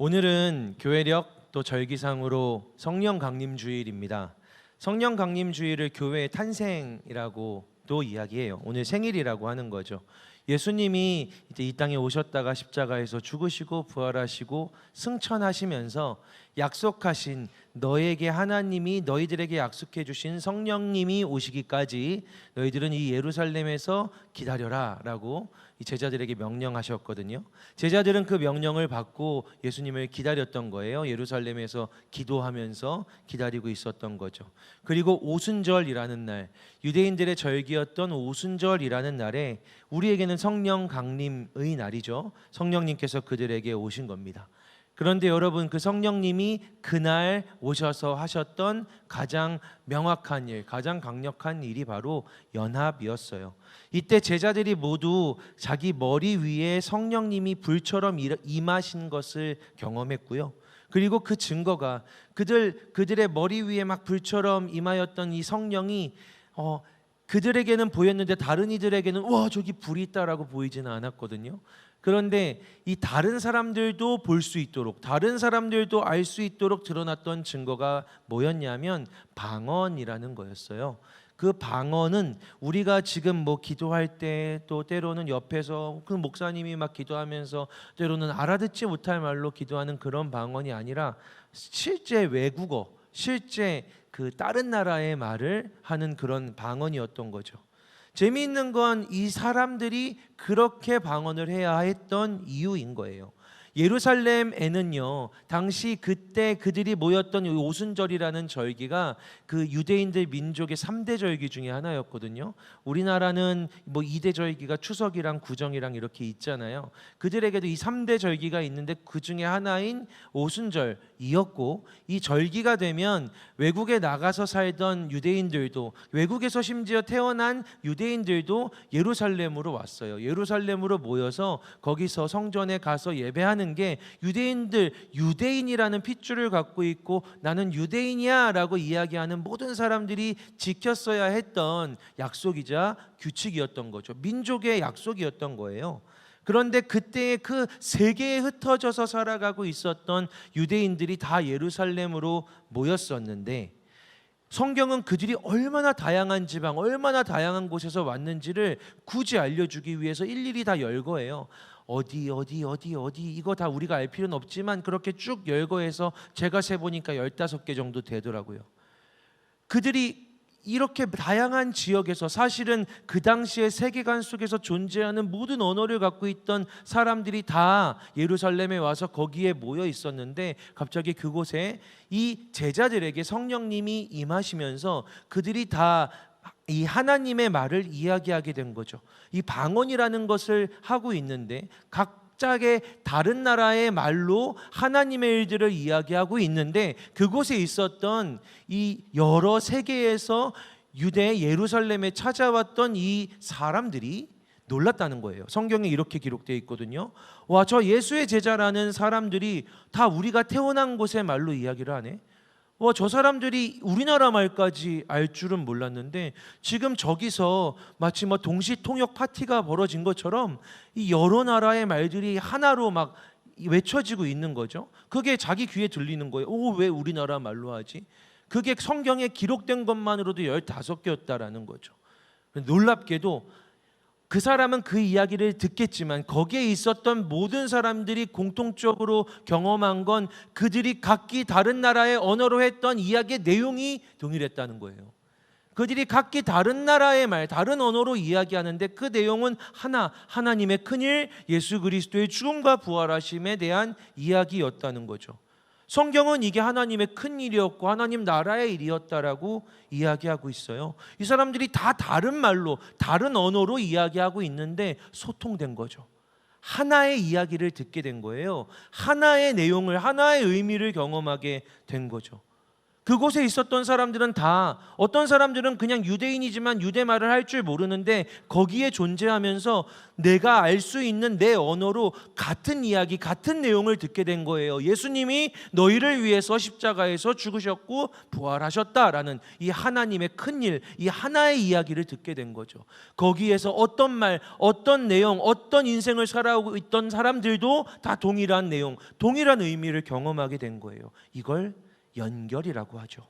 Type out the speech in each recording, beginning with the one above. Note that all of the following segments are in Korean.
오늘은 교회력 또 절기상으로 성령 강림 주일입니다. 성령 강림 주일을 교회의 탄생이라고도 이야기해요. 오늘 생일이라고 하는 거죠. 예수님이 이제 이 땅에 오셨다가 십자가에서 죽으시고 부활하시고 승천하시면서 약속하신 너에게 하나님이 너희들에게 약속해 주신 성령님이 오시기까지 너희들은 이 예루살렘에서 기다려라 라고 이 제자들에게 명령하셨거든요. 제자들은 그 명령을 받고 예수님을 기다렸던 거예요. 예루살렘에서 기도하면서 기다리고 있었던 거죠. 그리고 오순절이라는 날, 유대인들의 절기였던 오순절이라는 날에 우리에게는 성령 강림의 날이죠. 성령님께서 그들에게 오신 겁니다. 그런데 여러분, 그 성령님이 그날 오셔서 하셨던 가장 명확한 일, 가장 강력한 일이 바로 연합이었어요. 이때 제자들이 모두 자기 머리 위에 성령님이 불처럼 임하신 것을 경험했고요. 그리고 그 증거가 그들의 머리 위에 막 불처럼 임하였던 이 성령이 그들에게는 보였는데 다른 이들에게는 와 저기 불이 있다라고 보이지는 않았거든요. 그런데 이 다른 사람들도 볼 수 있도록, 다른 사람들도 알 수 있도록 드러났던 증거가 뭐였냐면 방언이라는 거였어요. 그 방언은 우리가 지금 뭐 기도할 때 또 때로는 옆에서 그 목사님이 막 기도하면서 때로는 알아듣지 못할 말로 기도하는 그런 방언이 아니라 실제 외국어, 실제 그 다른 나라의 말을 하는 그런 방언이었던 거죠. 재미있는 건 이 사람들이 그렇게 방언을 해야 했던 이유인 거예요. 예루살렘에는요, 당시 그때 그들이 모였던 오순절이라는 절기가 그 유대인들 민족의 3대 절기 중에 하나였거든요. 우리나라는 뭐 2대 절기가 추석이랑 구정이랑 이렇게 있잖아요. 그들에게도 이 3대 절기가 있는데 그 중에 하나인 오순절이었고, 이 절기가 되면 외국에 나가서 살던 유대인들도, 외국에서 심지어 태어난 유대인들도 예루살렘으로 왔어요. 예루살렘으로 모여서 거기서 성전에 가서 예배하는 게 유대인이라는 핏줄을 갖고 있고 나는 유대인이야 라고 이야기하는 모든 사람들이 지켰어야 했던 약속이자 규칙이었던 거죠. 민족의 약속이었던 거예요. 그런데 그때 그 세계에 흩어져서 살아가고 있었던 유대인들이 다 예루살렘으로 모였었는데, 성경은 그들이 얼마나 다양한 지방, 얼마나 다양한 곳에서 왔는지를 굳이 알려주기 위해서 일일이 다 열거해요. 어디 이거 다 우리가 알 필요는 없지만 그렇게 쭉 열거해서 제가 세보니까 15개 정도 되더라고요. 그들이 이렇게 다양한 지역에서, 사실은 그 당시의 세계관 속에서 존재하는 모든 언어를 갖고 있던 사람들이 다 예루살렘에 와서 거기에 모여 있었는데, 갑자기 그곳에 이 제자들에게 성령님이 임하시면서 그들이 다 이 하나님의 말을 이야기하게 된 거죠. 이 방언이라는 것을 하고 있는데 각자의 다른 나라의 말로 하나님의 일들을 이야기하고 있는데, 그곳에 있었던 이 여러 세계에서 유대 예루살렘에 찾아왔던 이 사람들이 놀랐다는 거예요. 성경에 이렇게 기록되어 있거든요. 와, 저 예수의 제자라는 사람들이 다 우리가 태어난 곳의 말로 이야기를 하네. 저 사람들이 우리나라 말까지 알 줄은 몰랐는데 지금 저기서 마치 뭐 동시 통역 파티가 벌어진 것처럼 이 여러 나라의 말들이 하나로 막 외쳐지고 있는 거죠. 그게 자기 귀에 들리는 거예요. 왜 우리나라 말로 하지? 그게 성경에 기록된 것만으로도 15개였다라는 거죠. 놀랍게도 그 사람은 그 이야기를 듣겠지만 거기에 있었던 모든 사람들이 공통적으로 경험한 건 그들이 각기 다른 나라의 언어로 했던 이야기의 내용이 동일했다는 거예요. 그들이 각기 다른 나라의 말, 다른 언어로 이야기하는데 그 내용은 하나님의 큰일, 예수 그리스도의 죽음과 부활하심에 대한 이야기였다는 거죠. 성경은 이게 하나님의 큰 일이었고 하나님 나라의 일이었다라고 이야기하고 있어요. 이 사람들이 다 다른 말로, 다른 언어로 이야기하고 있는데 소통된 거죠. 하나의 이야기를 듣게 된 거예요. 하나의 내용을, 하나의 의미를 경험하게 된 거죠. 그곳에 있었던 사람들은 다, 어떤 사람들은 그냥 유대인이지만 유대 말을 할 줄 모르는데 거기에 존재하면서 내가 알 수 있는 내 언어로 같은 이야기, 같은 내용을 듣게 된 거예요. 예수님이 너희를 위해서 십자가에서 죽으셨고 부활하셨다라는 이 하나님의 큰 일, 이 하나의 이야기를 듣게 된 거죠. 거기에서 어떤 말, 어떤 내용, 어떤 인생을 살아오고 있던 사람들도 다 동일한 내용, 동일한 의미를 경험하게 된 거예요. 이걸 연결이라고 하죠.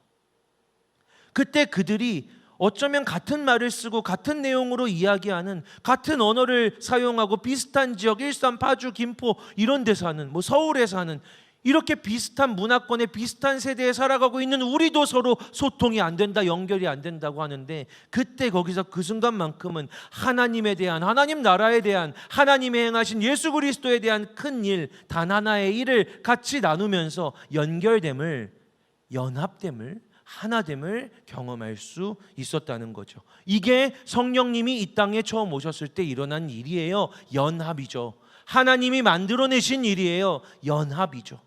그때 그들이 어쩌면 같은 말을 쓰고 같은 내용으로 이야기하는, 같은 언어를 사용하고 비슷한 지역, 일산, 파주, 김포 이런 데 사는, 서울에 사는, 이렇게 비슷한 문화권에 비슷한 세대에 살아가고 있는 우리도 서로 소통이 안 된다, 연결이 안 된다고 하는데, 그때 거기서 그 순간만큼은 하나님에 대한, 하나님 나라에 대한, 하나님이 행하신 예수 그리스도에 대한 큰 일, 단 하나의 일을 같이 나누면서 연결됨을, 연합됨을, 하나됨을 경험할 수 있었다는 거죠. 이게 성령님이 이 땅에 처음 오셨을 때 일어난 일이에요. 연합이죠. 하나님이 만들어내신 일이에요. 연합이죠.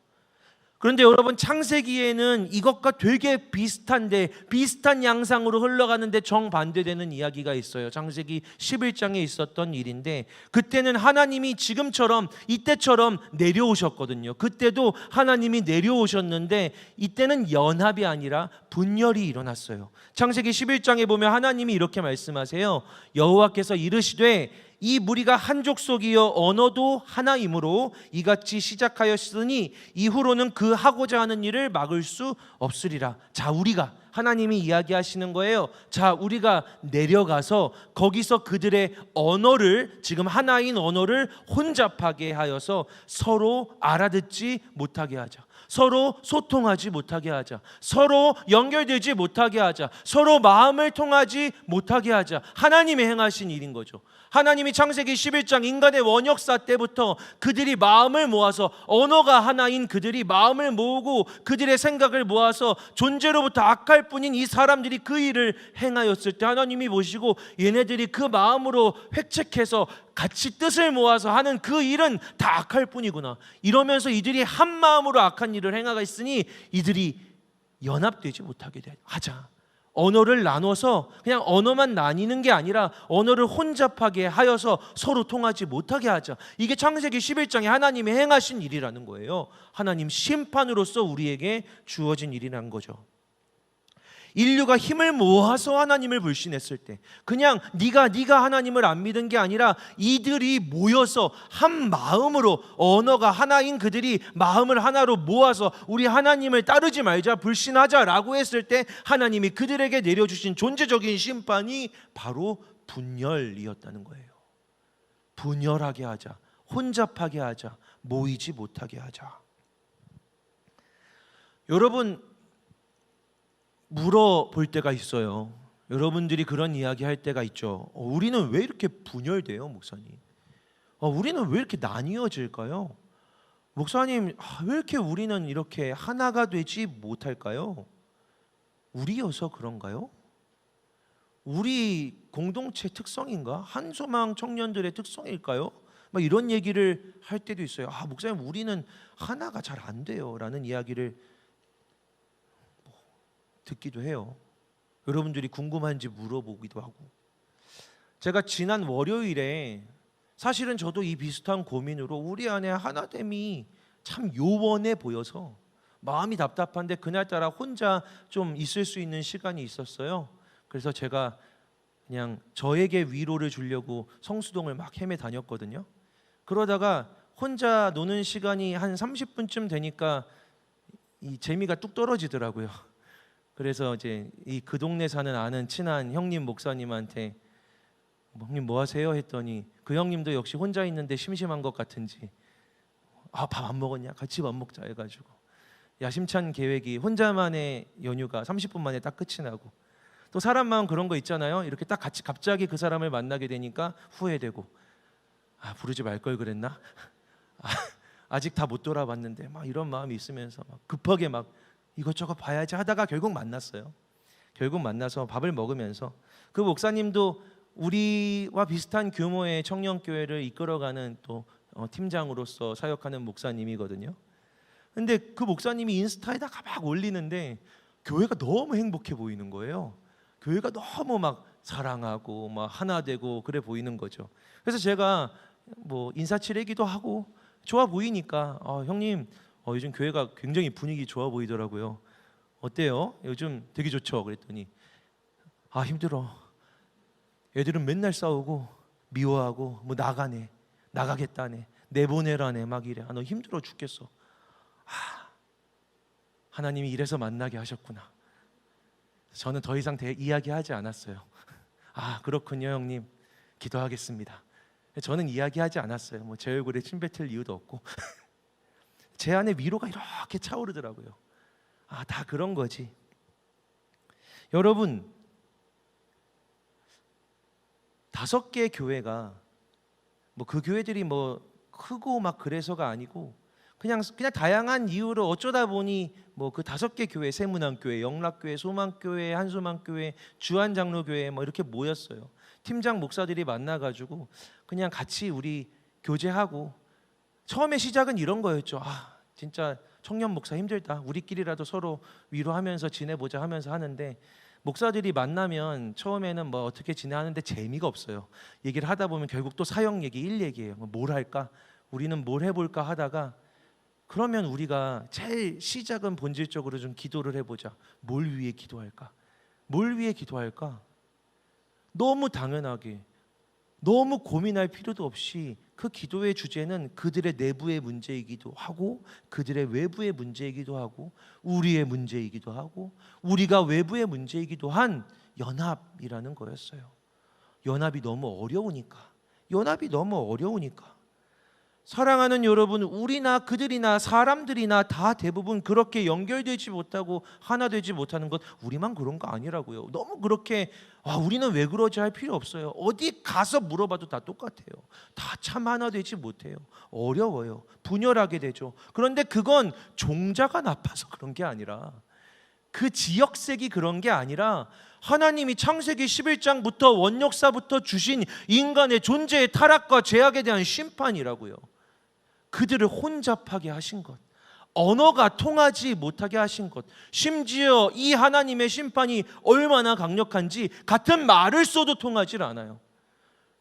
그런데 여러분, 창세기에는 이것과 되게 비슷한데, 비슷한 양상으로 흘러가는데 정반대되는 이야기가 있어요. 창세기 11장에 있었던 일인데, 그때는 하나님이 지금처럼, 이때처럼 내려오셨거든요. 그때도 하나님이 내려오셨는데 이때는 연합이 아니라 분열이 일어났어요. 창세기 11장에 보면 하나님이 이렇게 말씀하세요. 여호와께서 이르시되 이 무리가 한 족속이여 언어도 하나이므로 이같이 시작하였으니 이후로는 그 하고자 하는 일을 막을 수 없으리라. 자, 우리가, 하나님이 이야기하시는 거예요. 자, 우리가 내려가서 거기서 그들의 언어를, 지금 하나인 언어를 혼잡하게 하여서 서로 알아듣지 못하게 하자. 서로 소통하지 못하게 하자. 서로 연결되지 못하게 하자. 서로 마음을 통하지 못하게 하자. 하나님이 행하신 일인 거죠. 하나님이 창세기 11장 인간의 원역사 때부터 그들이 마음을 모아서, 언어가 하나인 그들이 마음을 모으고 그들의 생각을 모아서 존재로부터 악할 뿐인 이 사람들이 그 일을 행하였을 때 하나님이 보시고, 얘네들이 그 마음으로 획책해서 같이 뜻을 모아서 하는 그 일은 다 악할 뿐이구나, 이러면서 이들이 한 마음으로 악한 일을 행하고 있으니 이들이 연합되지 못하게 하자. 언어를 나눠서 그냥 언어만 나뉘는 게 아니라 언어를 혼잡하게 하여서 서로 통하지 못하게 하자. 이게 창세기 11장에 하나님이 행하신 일이라는 거예요. 하나님 심판으로서 우리에게 주어진 일이라는 거죠. 인류가 힘을 모아서 하나님을 불신했을 때, 그냥 네가 하나님을 안 믿은 게 아니라 이들이 모여서 한 마음으로, 언어가 하나인 그들이 마음을 하나로 모아서 우리 하나님을 따르지 말자, 불신하자라고 했을 때 하나님이 그들에게 내려주신 존재적인 심판이 바로 분열이었다는 거예요. 분열하게 하자, 혼잡하게 하자, 모이지 못하게 하자. 여러분, 물어볼 때가 있어요. 여러분들이 그런 이야기 할 때가 있죠. 우리는 왜 이렇게 분열돼요, 목사님? 우리는 왜 이렇게 나뉘어질까요? 목사님, 왜 이렇게 우리는 이렇게 하나가 되지 못할까요? 우리여서 그런가요? 우리 공동체 특성인가? 한소망 청년들의 특성일까요? 막 이런 얘기를 할 때도 있어요. 목사님, 우리는 하나가 잘 안 돼요 라는 이야기를 듣기도 해요. 여러분들이 궁금한지 물어보기도 하고. 제가 지난 월요일에, 사실은 저도 이 비슷한 고민으로 우리 안에 하나됨이 참 요원해 보여서 마음이 답답한데 그날따라 혼자 좀 있을 수 있는 시간이 있었어요. 그래서 제가 그냥 저에게 위로를 주려고 성수동을 막 헤매 다녔거든요. 그러다가 혼자 노는 시간이 한 30분쯤 되니까 이 재미가 뚝 떨어지더라고요. 그래서 이제 그 동네 사는 아는 친한 형님 목사님한테 형님 뭐 하세요? 했더니 그 형님도 역시 혼자 있는데 심심한 것 같은지 밥 안 먹었냐? 같이 밥 먹자 해가지고 야심찬 계획이, 혼자만의 연휴가 30분 만에 딱 끝이 나고, 또 사람 마음 그런 거 있잖아요. 이렇게 딱 같이 갑자기 그 사람을 만나게 되니까 후회되고, 부르지 말 걸 그랬나? 아직 다 못 돌아봤는데 막 이런 마음이 있으면서 막 급하게 막 이것저것 봐야지 하다가 결국 만났어요. 결국 만나서 밥을 먹으면서, 그 목사님도 우리와 비슷한 규모의 청년교회를 이끌어가는 또 팀장으로서 사역하는 목사님이거든요. 근데 그 목사님이 인스타에다가 막 올리는데 교회가 너무 행복해 보이는 거예요. 교회가 너무 막 사랑하고 막 하나 되고 그래 보이는 거죠. 그래서 제가 뭐 인사치레기도 하고 좋아 보이니까 형님 요즘 교회가 굉장히 분위기 좋아 보이더라고요. 어때요? 요즘 되게 좋죠? 그랬더니 힘들어. 애들은 맨날 싸우고 미워하고 뭐 나가네, 나가겠다네, 내보내라네 막 이래. 너 힘들어 죽겠어. 하나님이 이래서 만나게 하셨구나. 저는 더 이상 이야기하지 않았어요. 그렇군요 형님, 기도하겠습니다. 저는 이야기하지 않았어요. 뭐 제 얼굴에 침 뱉을 이유도 없고 제 안에 위로가 이렇게 차오르더라고요. 다 그런 거지. 여러분, 5개 교회가 뭐 그 교회들이 뭐 크고 막 그래서가 아니고 그냥 다양한 이유로 어쩌다 보니 뭐 그 5개 교회, 세문안교회, 영락교회, 소망교회, 한소망교회, 주한장로교회 뭐 이렇게 모였어요. 팀장 목사들이 만나가지고 그냥 같이 우리 교제하고, 처음에 시작은 이런 거였죠. 진짜 청년 목사 힘들다, 우리끼리라도 서로 위로하면서 지내보자 하면서 하는데, 목사들이 만나면 처음에는 뭐 어떻게 지내하는데 재미가 없어요. 얘기를 하다 보면 결국 또 사역 얘기, 일 얘기예요. 뭘 할까? 우리는 뭘 해볼까 하다가, 그러면 우리가 제일 시작은 본질적으로 좀 기도를 해보자. 뭘 위해 기도할까? 뭘 위해 기도할까? 너무 당연하게, 너무 고민할 필요도 없이 그 기도의 주제는 그들의 내부의 문제이기도 하고, 그들의 외부의 문제이기도 하고, 우리의 문제이기도 하고, 우리가 외부의 문제이기도 한 연합이라는 거였어요. 연합이 너무 어려우니까. 사랑하는 여러분, 우리나 그들이나 사람들이나 다 대부분 그렇게 연결되지 못하고 하나 되지 못하는 것, 우리만 그런 거 아니라고요. 너무 그렇게 우리는 왜 그러지 할 필요 없어요. 어디 가서 물어봐도 다 똑같아요. 다 참 하나 되지 못해요. 어려워요. 분열하게 되죠. 그런데 그건 종자가 나빠서 그런 게 아니라, 그 지역색이 그런 게 아니라, 하나님이 창세기 11장부터 원역사부터 주신 인간의 존재의 타락과 죄악에 대한 심판이라고요. 그들을 혼잡하게 하신 것, 언어가 통하지 못하게 하신 것, 심지어 이 하나님의 심판이 얼마나 강력한지 같은 말을 써도 통하질 않아요.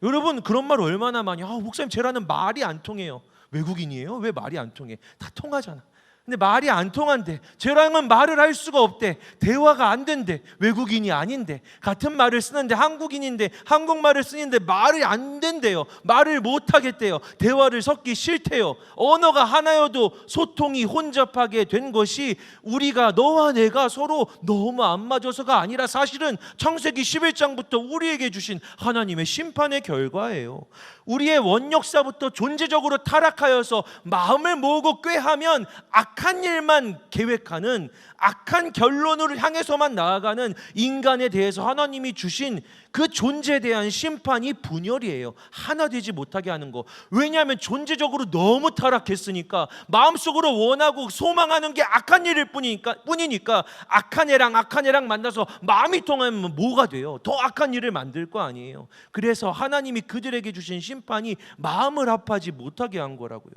여러분, 그런 말 얼마나 많이, 목사님 쟤라는 말이 안 통해요. 외국인이에요? 왜 말이 안 통해? 다 통하잖아. 근데 말이 안 통한대. 쟤랑은 말을 할 수가 없대. 대화가 안 된대. 외국인이 아닌데, 같은 말을 쓰는데, 한국인인데 한국말을 쓰는데 말이 안 된대요. 말을 못 하겠대요. 대화를 섞기 싫대요. 언어가 하나여도 소통이 혼잡하게 된 것이 우리가, 너와 내가 서로 너무 안 맞아서가 아니라, 사실은 창세기 11장부터 우리에게 주신 하나님의 심판의 결과예요. 우리의 원역사부터 존재적으로 타락하여서 마음을 모으고 꾀하면 악한 일만 계획하는, 악한 결론을 향해서만 나아가는 인간에 대해서 하나님이 주신 그 존재에 대한 심판이 분열이에요. 하나 되지 못하게 하는 거. 왜냐하면 존재적으로 너무 타락했으니까, 마음속으로 원하고 소망하는 게 악한 일일 뿐이니까 악한 애랑 만나서 마음이 통하면 뭐가 돼요? 더 악한 일을 만들 거 아니에요. 그래서 하나님이 그들에게 주신 심판이 마음을 합하지 못하게 한 거라고요.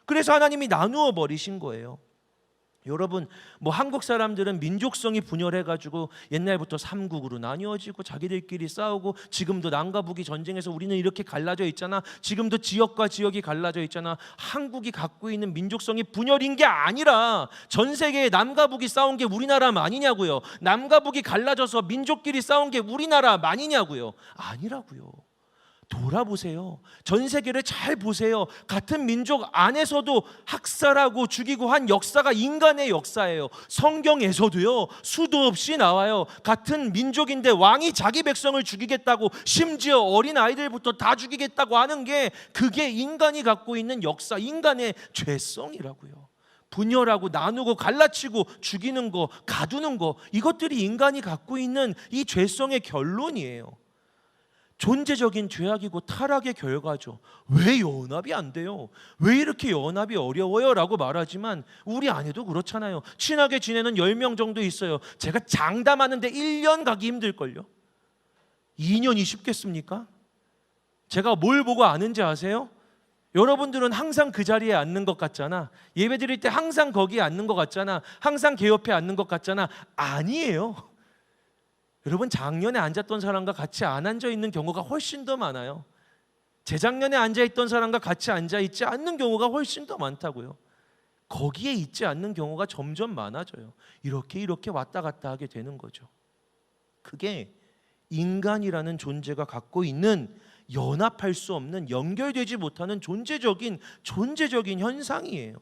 그래서 하나님이 나누어 버리신 거예요. 여러분, 뭐 한국 사람들은 민족성이 분열해가지고 옛날부터 삼국으로 나뉘어지고 자기들끼리 싸우고, 지금도 남과 북이 전쟁에서 우리는 이렇게 갈라져 있잖아. 지금도 지역과 지역이 갈라져 있잖아. 한국이 갖고 있는 민족성이 분열인 게 아니라 전 세계에 남과 북이 싸운 게 우리나라만이냐고요. 남과 북이 갈라져서 민족끼리 싸운 게 우리나라만이냐고요. 아니라고요. 돌아보세요. 전 세계를 잘 보세요. 같은 민족 안에서도 학살하고 죽이고 한 역사가 인간의 역사예요. 성경에서도요, 수도 없이 나와요. 같은 민족인데 왕이 자기 백성을 죽이겠다고, 심지어 어린 아이들부터 다 죽이겠다고 하는 게, 그게 인간이 갖고 있는 역사, 인간의 죄성이라고요. 분열하고 나누고 갈라치고 죽이는 거, 가두는 거, 이것들이 인간이 갖고 있는 이 죄성의 결론이에요. 존재적인 죄악이고 타락의 결과죠. 왜 연합이 안 돼요? 왜 이렇게 연합이 어려워요? 라고 말하지만 우리 안에도 그렇잖아요. 친하게 지내는 10명 정도 있어요. 제가 장담하는데 1년 가기 힘들걸요. 2년이 쉽겠습니까? 제가 뭘 보고 아는지 아세요? 여러분들은 항상 그 자리에 앉는 것 같잖아. 예배 드릴 때 항상 거기에 앉는 것 같잖아. 항상 개 옆에 앉는 것 같잖아. 아니에요. 여러분, 작년에 앉았던 사람과 같이 안 앉아 있는 경우가 훨씬 더 많아요. 재작년에 앉아 있던 사람과 같이 앉아 있지 않는 경우가 훨씬 더 많다고요. 거기에 있지 않는 경우가 점점 많아져요. 이렇게 왔다 갔다 하게 되는 거죠. 그게 인간이라는 존재가 갖고 있는 연합할 수 없는, 연결되지 못하는 존재적인 현상이에요.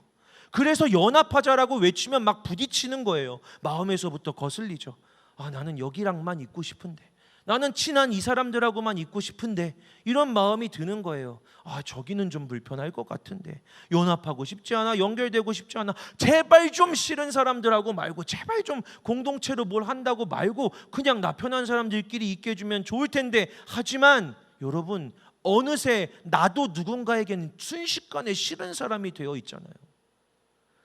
그래서 연합하자라고 외치면 막 부딪히는 거예요. 마음에서부터 거슬리죠. 나는 여기랑만 있고 싶은데, 나는 친한 이 사람들하고만 있고 싶은데, 이런 마음이 드는 거예요. 저기는 좀 불편할 것 같은데, 연합하고 싶지 않아, 연결되고 싶지 않아, 제발 좀 싫은 사람들하고 말고, 제발 좀 공동체로 뭘 한다고 말고 그냥 나 편한 사람들끼리 있게 해주면 좋을 텐데. 하지만 여러분, 어느새 나도 누군가에게는 순식간에 싫은 사람이 되어 있잖아요.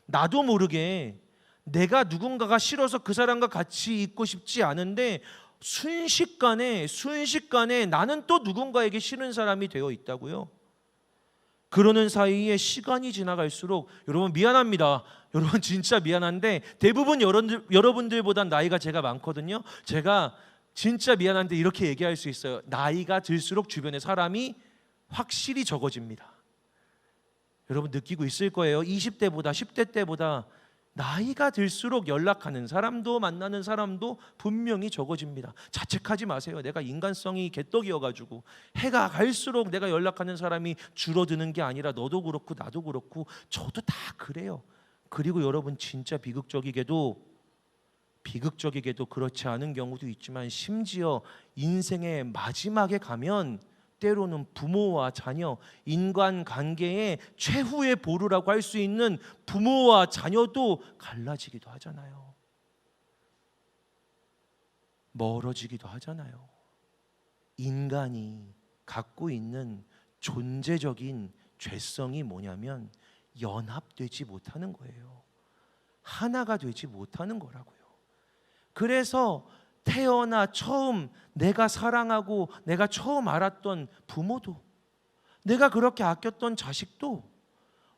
나도 모르게 내가 누군가가 싫어서 그 사람과 같이 있고 싶지 않은데 순식간에 나는 또 누군가에게 싫은 사람이 되어 있다고요. 그러는 사이에 시간이 지나갈수록, 여러분 미안합니다. 여러분 진짜 미안한데 대부분 여러분들보다 나이가 제가 많거든요. 제가 진짜 미안한데 이렇게 얘기할 수 있어요. 나이가 들수록 주변에 사람이 확실히 적어집니다. 여러분 느끼고 있을 거예요. 20대보다 10대 때보다 나이가 들수록 연락하는 사람도 만나는 사람도 분명히 적어집니다. 자책하지 마세요. 내가 인간성이 개떡이어가지고 해가 갈수록 내가 연락하는 사람이 줄어드는 게 아니라 너도 그렇고 나도 그렇고 저도 다 그래요. 그리고 여러분 진짜 비극적이게도 그렇지 않은 경우도 있지만, 심지어 인생의 마지막에 가면 때로는 부모와 자녀, 인간관계의 최후의 보루라고 할 수 있는 부모와 자녀도 갈라지기도 하잖아요. 멀어지기도 하잖아요. 인간이 갖고 있는 존재적인 죄성이 뭐냐면 연합되지 못하는 거예요. 하나가 되지 못하는 거라고요. 그래서 태어나 처음 내가 사랑하고 내가 처음 알았던 부모도, 내가 그렇게 아꼈던 자식도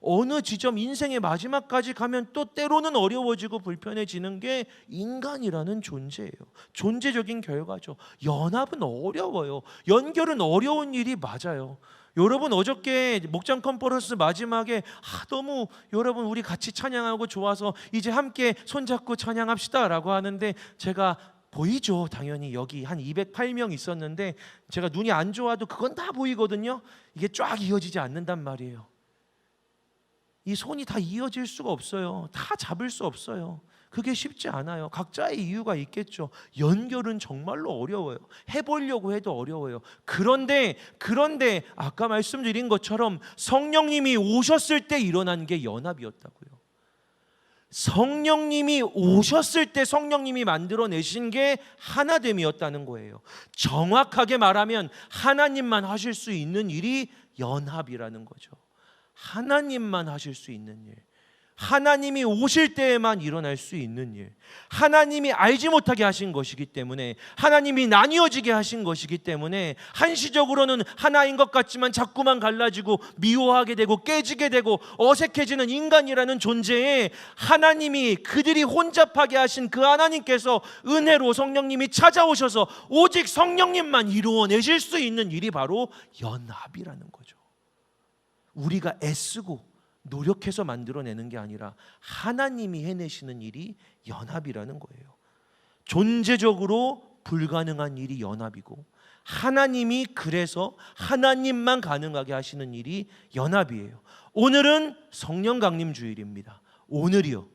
어느 지점 인생의 마지막까지 가면 또 때로는 어려워지고 불편해지는 게 인간이라는 존재예요. 존재적인 결과죠. 연합은 어려워요. 연결은 어려운 일이 맞아요. 여러분 어저께 목장 컨퍼런스 마지막에 너무 여러분 우리 같이 찬양하고 좋아서 이제 함께 손잡고 찬양합시다 라고 하는데, 제가 보이죠. 당연히 여기 한 208명 있었는데 제가 눈이 안 좋아도 그건 다 보이거든요. 이게 쫙 이어지지 않는단 말이에요. 이 손이 다 이어질 수가 없어요. 다 잡을 수 없어요. 그게 쉽지 않아요. 각자의 이유가 있겠죠. 연결은 정말로 어려워요. 해보려고 해도 어려워요. 그런데 아까 말씀드린 것처럼 성령님이 오셨을 때 일어난 게 연합이었다고요. 성령님이 오셨을 때 성령님이 만들어내신 게 하나됨이었다는 거예요. 정확하게 말하면 하나님만 하실 수 있는 일이 연합이라는 거죠. 하나님만 하실 수 있는 일, 하나님이 오실 때에만 일어날 수 있는 일, 하나님이 알지 못하게 하신 것이기 때문에, 하나님이 나뉘어지게 하신 것이기 때문에, 한시적으로는 하나인 것 같지만 자꾸만 갈라지고 미워하게 되고 깨지게 되고 어색해지는 인간이라는 존재에 하나님이 그들이 혼잡하게 하신 그 하나님께서 은혜로 성령님이 찾아오셔서 오직 성령님만 이루어내실 수 있는 일이 바로 연합이라는 거죠. 우리가 애쓰고 노력해서 만들어내는 게 아니라 하나님이 해내시는 일이 연합이라는 거예요. 존재적으로 불가능한 일이 연합이고, 하나님이 그래서 하나님만 가능하게 하시는 일이 연합이에요. 오늘은 성령 강림 주일입니다. 오늘이요,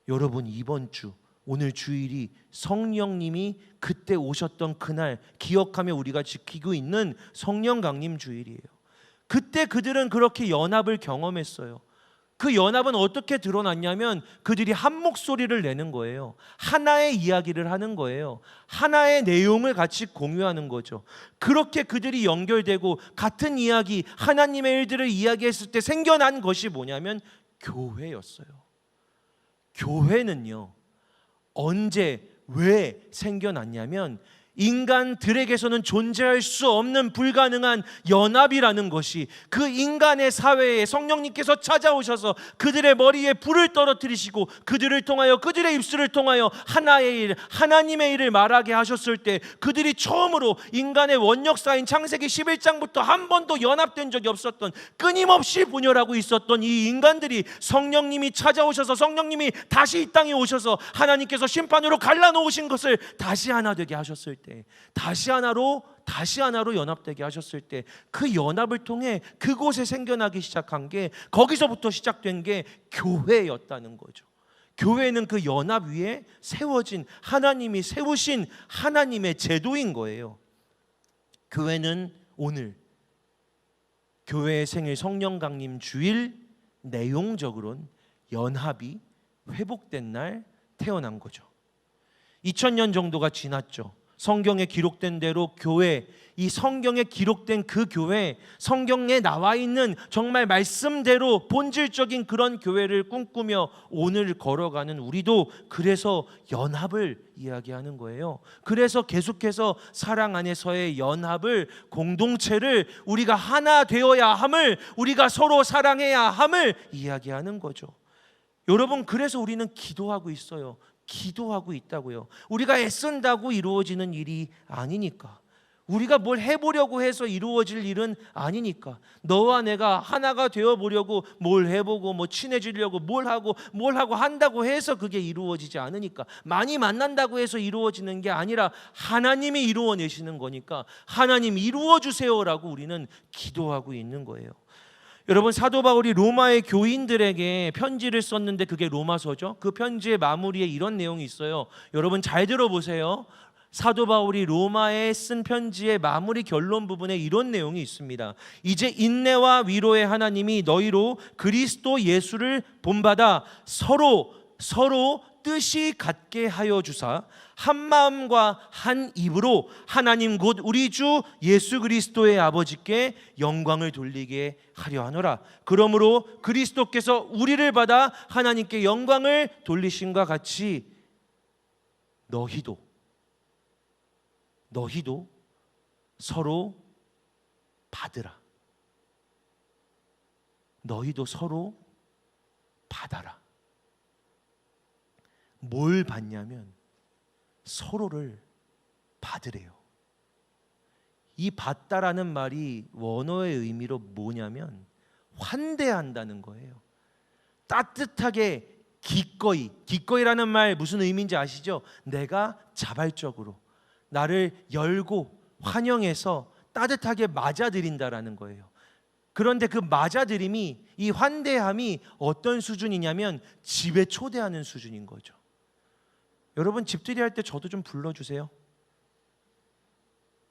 여러분 이번 주 오늘 주일이 성령님이 그때 오셨던 그날 기억하며 우리가 지키고 있는 성령 강림 주일이에요. 그때 그들은 그렇게 연합을 경험했어요. 그 연합은 어떻게 드러났냐면 그들이 한 목소리를 내는 거예요. 하나의 이야기를 하는 거예요. 하나의 내용을 같이 공유하는 거죠. 그렇게 그들이 연결되고 같은 이야기, 하나님의 일들을 이야기했을 때 생겨난 것이 뭐냐면 교회였어요. 교회는요, 언제 왜 생겨났냐면 인간들에게서는 존재할 수 없는 불가능한 연합이라는 것이, 그 인간의 사회에 성령님께서 찾아오셔서 그들의 머리에 불을 떨어뜨리시고 그들을 통하여, 그들의 입술을 통하여 하나의 일, 하나님의 일을 말하게 하셨을 때, 그들이 처음으로 인간의 원역사인 창세기 11장부터 한 번도 연합된 적이 없었던, 끊임없이 분열하고 있었던 이 인간들이 성령님이 찾아오셔서, 성령님이 다시 이 땅에 오셔서 하나님께서 심판으로 갈라놓으신 것을 다시 하나 되게 하셨을 때, 다시 하나로 연합되게 하셨을 때, 그 연합을 통해 그곳에 생겨나기 시작한 게, 거기서부터 시작된 게 교회였다는 거죠. 교회는 그 연합 위에 세워진, 하나님이 세우신 하나님의 제도인 거예요. 교회는 오늘 교회의 생일 성령 강림 주일, 내용적으로는 연합이 회복된 날 태어난 거죠. 2000년 정도가 지났죠. 성경에 기록된 대로 교회, 이 성경에 기록된 그 교회, 성경에 나와 있는 정말 말씀대로 본질적인 그런 교회를 꿈꾸며 오늘 걸어가는 우리도 그래서 연합을 이야기하는 거예요. 그래서 계속해서 사랑 안에서의 연합을, 공동체를, 우리가 하나 되어야 함을, 우리가 서로 사랑해야 함을 이야기하는 거죠. 여러분, 그래서 우리는 기도하고 있어요. 기도하고 있다고요. 우리가 애쓴다고 이루어지는 일이 아니니까, 우리가 뭘 해보려고 해서 이루어질 일은 아니니까, 너와 내가 하나가 되어보려고 뭘 해보고 뭐 친해지려고 뭘 하고 한다고 해서 그게 이루어지지 않으니까, 많이 만난다고 해서 이루어지는 게 아니라 하나님이 이루어내시는 거니까 하나님 이루어주세요라고 우리는 기도하고 있는 거예요. 여러분, 사도 바울이 로마의 교인들에게 편지를 썼는데 그게 로마서죠. 그 편지의 마무리에 이런 내용이 있어요. 여러분 잘 들어보세요. 사도 바울이 로마에 쓴 편지의 마무리 결론 부분에 이런 내용이 있습니다. 이제 인내와 위로의 하나님이 너희로 그리스도 예수를 본받아 서로 뜻이 같게 하여 주사 한 마음과 한 입으로 하나님 곧 우리 주 예수 그리스도의 아버지께 영광을 돌리게 하려 하노라. 그러므로 그리스도께서 우리를 받아 하나님께 영광을 돌리심과 같이 너희도 서로 받으라. 너희도 서로 받아라. 뭘 받냐면 서로를 받으래요. 이 받다라는 말이 원어의 의미로 뭐냐면 환대한다는 거예요. 따뜻하게, 기꺼이라는 말 무슨 의미인지 아시죠? 내가 자발적으로 나를 열고 환영해서 따뜻하게 맞아들인다라는 거예요. 그런데 그 맞아들임이, 이 환대함이 어떤 수준이냐면 집에 초대하는 수준인 거죠. 여러분, 집들이 할 때 저도 좀 불러주세요.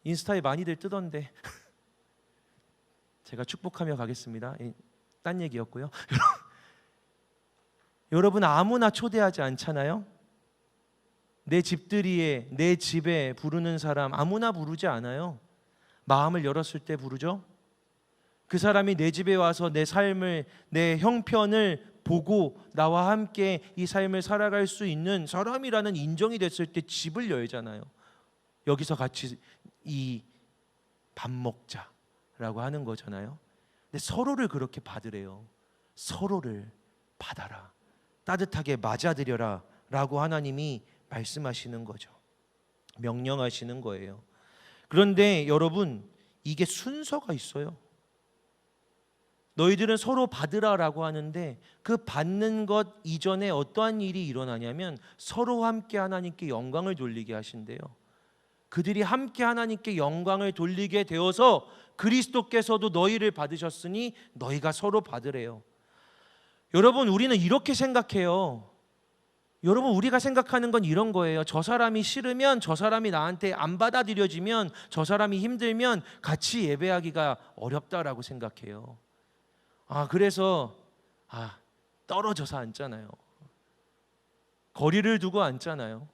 인스타에 많이들 뜨던데 제가 축복하며 가겠습니다. 딴 얘기였고요. 여러분, 아무나 초대하지 않잖아요. 내 집들이에, 내 집에 부르는 사람 아무나 부르지 않아요. 마음을 열었을 때 부르죠. 그 사람이 내 집에 와서 내 삶을, 내 형편을 보고 나와 함께 이 삶을 살아갈 수 있는 사람이라는 인정이 됐을 때 집을 열잖아요. 여기서 같이 이 밥 먹자라고 하는 거잖아요. 근데 서로를 그렇게 받으래요. 서로를 받아라, 따뜻하게 맞아들여라 라고 하나님이 말씀하시는 거죠. 명령하시는 거예요. 그런데 여러분, 이게 순서가 있어요. 너희들은 서로 받으라라고 하는데 그 받는 것 이전에 어떠한 일이 일어나냐면 서로 함께 하나님께 영광을 돌리게 하신대요. 그들이 함께 하나님께 영광을 돌리게 되어서 그리스도께서도 너희를 받으셨으니 너희가 서로 받으래요. 여러분, 우리는 이렇게 생각해요. 여러분, 우리가 생각하는 건 이런 거예요. 저 사람이 싫으면, 저 사람이 나한테 안 받아들여지면, 저 사람이 힘들면 같이 예배하기가 어렵다라고 생각해요. 그래서 떨어져서 앉잖아요. 거리를 두고 앉잖아요.